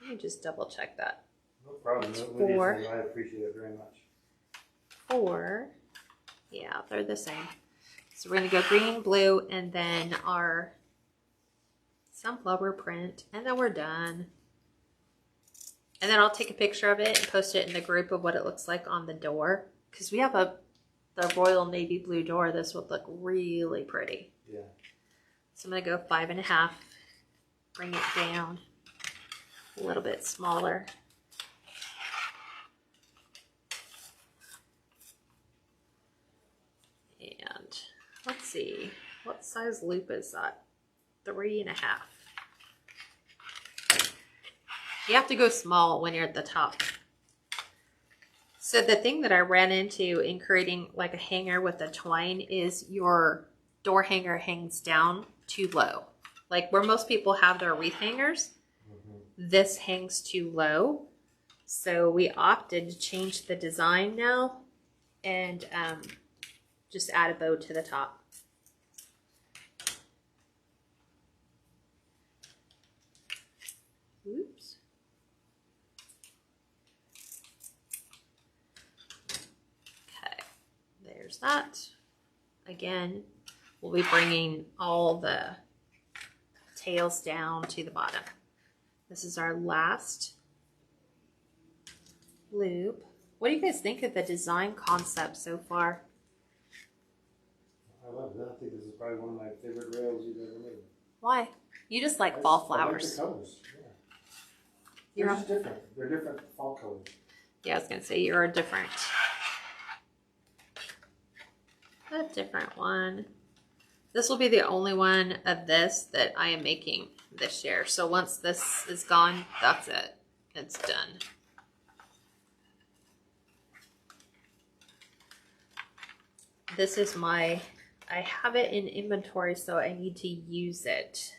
Let me just double check that. No problem. It's No, 4. I appreciate it very much. 4. Yeah, they're the same. So we're going to go green, blue, and then our sunflower print, and then we're done. And then I'll take a picture of it and post it in the group of what it looks like on the door. Because we have the royal navy blue door. This would look really pretty. Yeah. So I'm going to go 5.5. Bring it down a little bit smaller. And let's see, what size loop is that? 3.5. You have to go small when you're at the top. So the thing that I ran into in creating like a hanger with a twine is your door hanger hangs down too low. Like where most people have their wreath hangers, this hangs too low. So we opted to change the design now and just add a bow to the top. Oops. Okay, there's that. Again, we'll be bringing all the tails down to the bottom. This is our last loop. What do you guys think of the design concept so far? I love it. I think this is probably one of my favorite rails you've ever made. Why? You just like fall I like flowers. the colors. Yeah. You're They're just different. They're different fall colors. Yeah, I was gonna say you're a different one. This will be the only one of this that I am making this year. So once this is gone, that's it. It's done. This is my I have it in inventory, so I need to use it.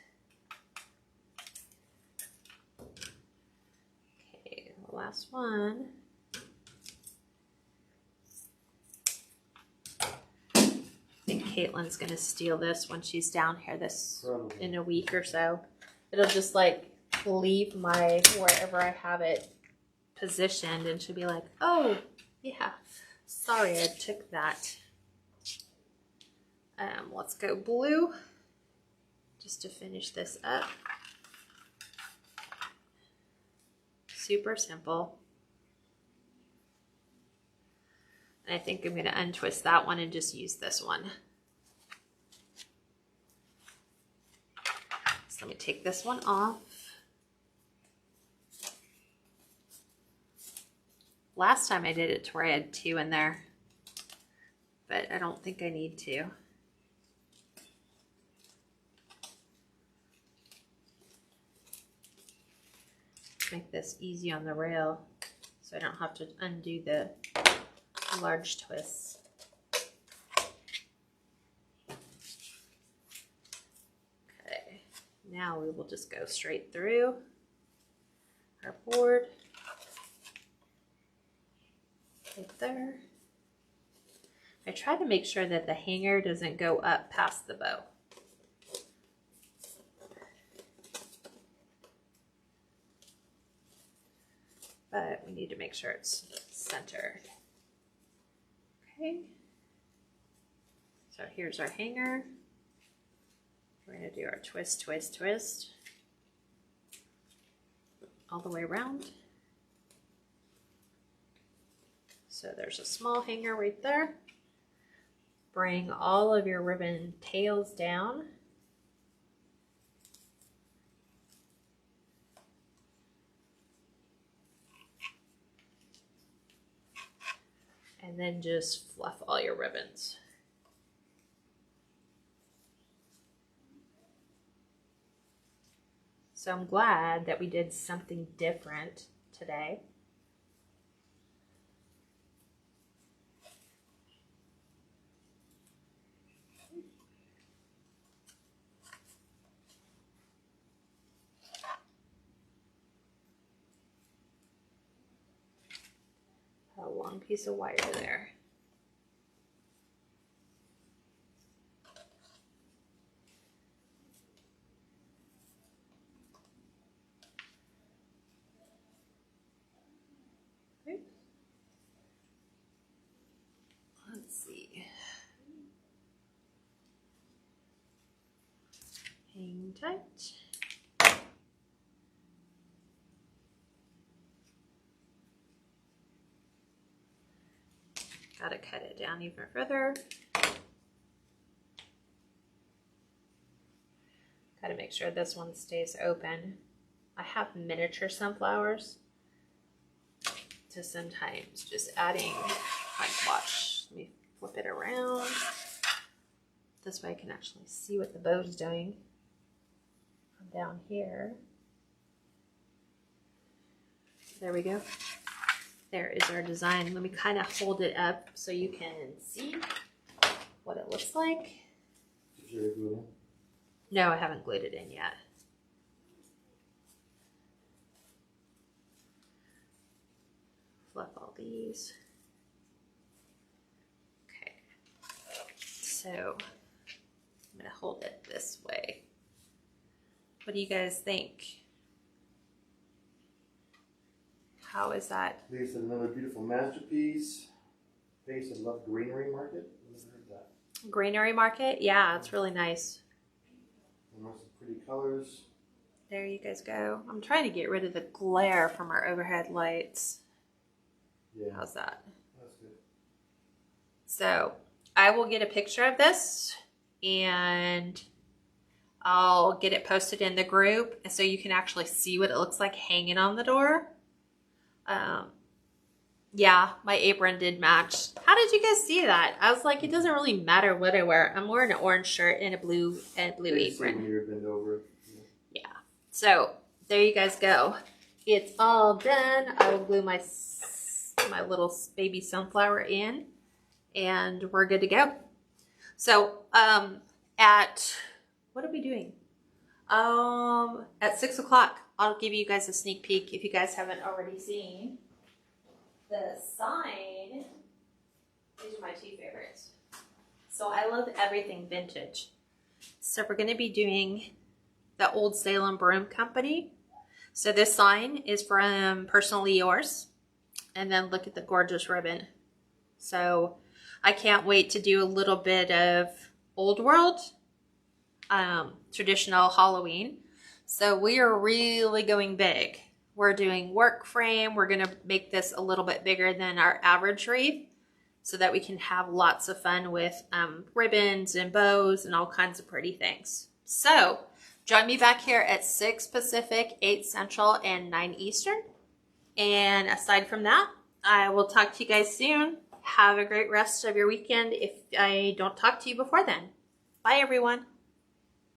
Okay, the last one. I think Caitlin's gonna steal this when she's down here in a week or so. It'll just like leave my wherever I have it positioned, and she'll be like, "Oh, yeah, sorry, I took that." Let's go blue, just to finish this up. Super simple. And I think I'm going to untwist that one and just use this one. So let me take this one off. Last time I did it to where I had 2 in there, but I don't think I need to. Make this easy on the rail so I don't have to undo the large twists. Okay, now we will just go straight through our board right there. I try to make sure that the hanger doesn't go up past the bow. But we need to make sure it's centered. Okay. So here's our hanger. We're going to do our twist, twist, twist all the way around. So there's a small hanger right there. Bring all of your ribbon tails down. And then just fluff all your ribbons. So I'm glad that we did something different today. A long piece of wire there. Okay. Let's see. Hang tight. Gotta cut it down even further. Gotta make sure this one stays open. I have miniature sunflowers, so sometimes just adding, like, watch, let me flip it around. This way I can actually see what the bow's doing. From down here. There we go. There is our design. Let me kind of hold it up so you can see what it looks like. Did you glue it in? No, I haven't glued it in yet. Fluff all these. Okay. So I'm going to hold it this way. What do you guys think? How is that? Lisa said another beautiful masterpiece. They said love greenery market. I've never heard that. Greenery market? Yeah, it's really nice. And lots of pretty colors. There you guys go. I'm trying to get rid of the glare from our overhead lights. Yeah. How's that? That's good. So I will get a picture of this and I'll get it posted in the group so you can actually see what it looks like hanging on the door. Yeah, my apron did match. How did you guys see that? I was like, it doesn't really matter what I wear. I'm wearing an orange shirt and a blue apron. When you're bent over. Yeah. So there you guys go. It's all done. I will glue my little baby sunflower in, and we're good to go. So what are we doing? At 6 o'clock, I'll give you guys a sneak peek if you guys haven't already seen. The sign, these are my two favorites. So I love everything vintage. So we're going to be doing the Old Salem Broom Company. So this sign is from Personally Yours. And then look at the gorgeous ribbon. So I can't wait to do a little bit of old world, traditional Halloween. So we are really going big. We're doing work frame. We're going to make this a little bit bigger than our average wreath so that we can have lots of fun with ribbons and bows and all kinds of pretty things. So join me back here at 6 Pacific, 8 Central, and 9 Eastern. And aside from that, I will talk to you guys soon. Have a great rest of your weekend if I don't talk to you before then. Bye, everyone.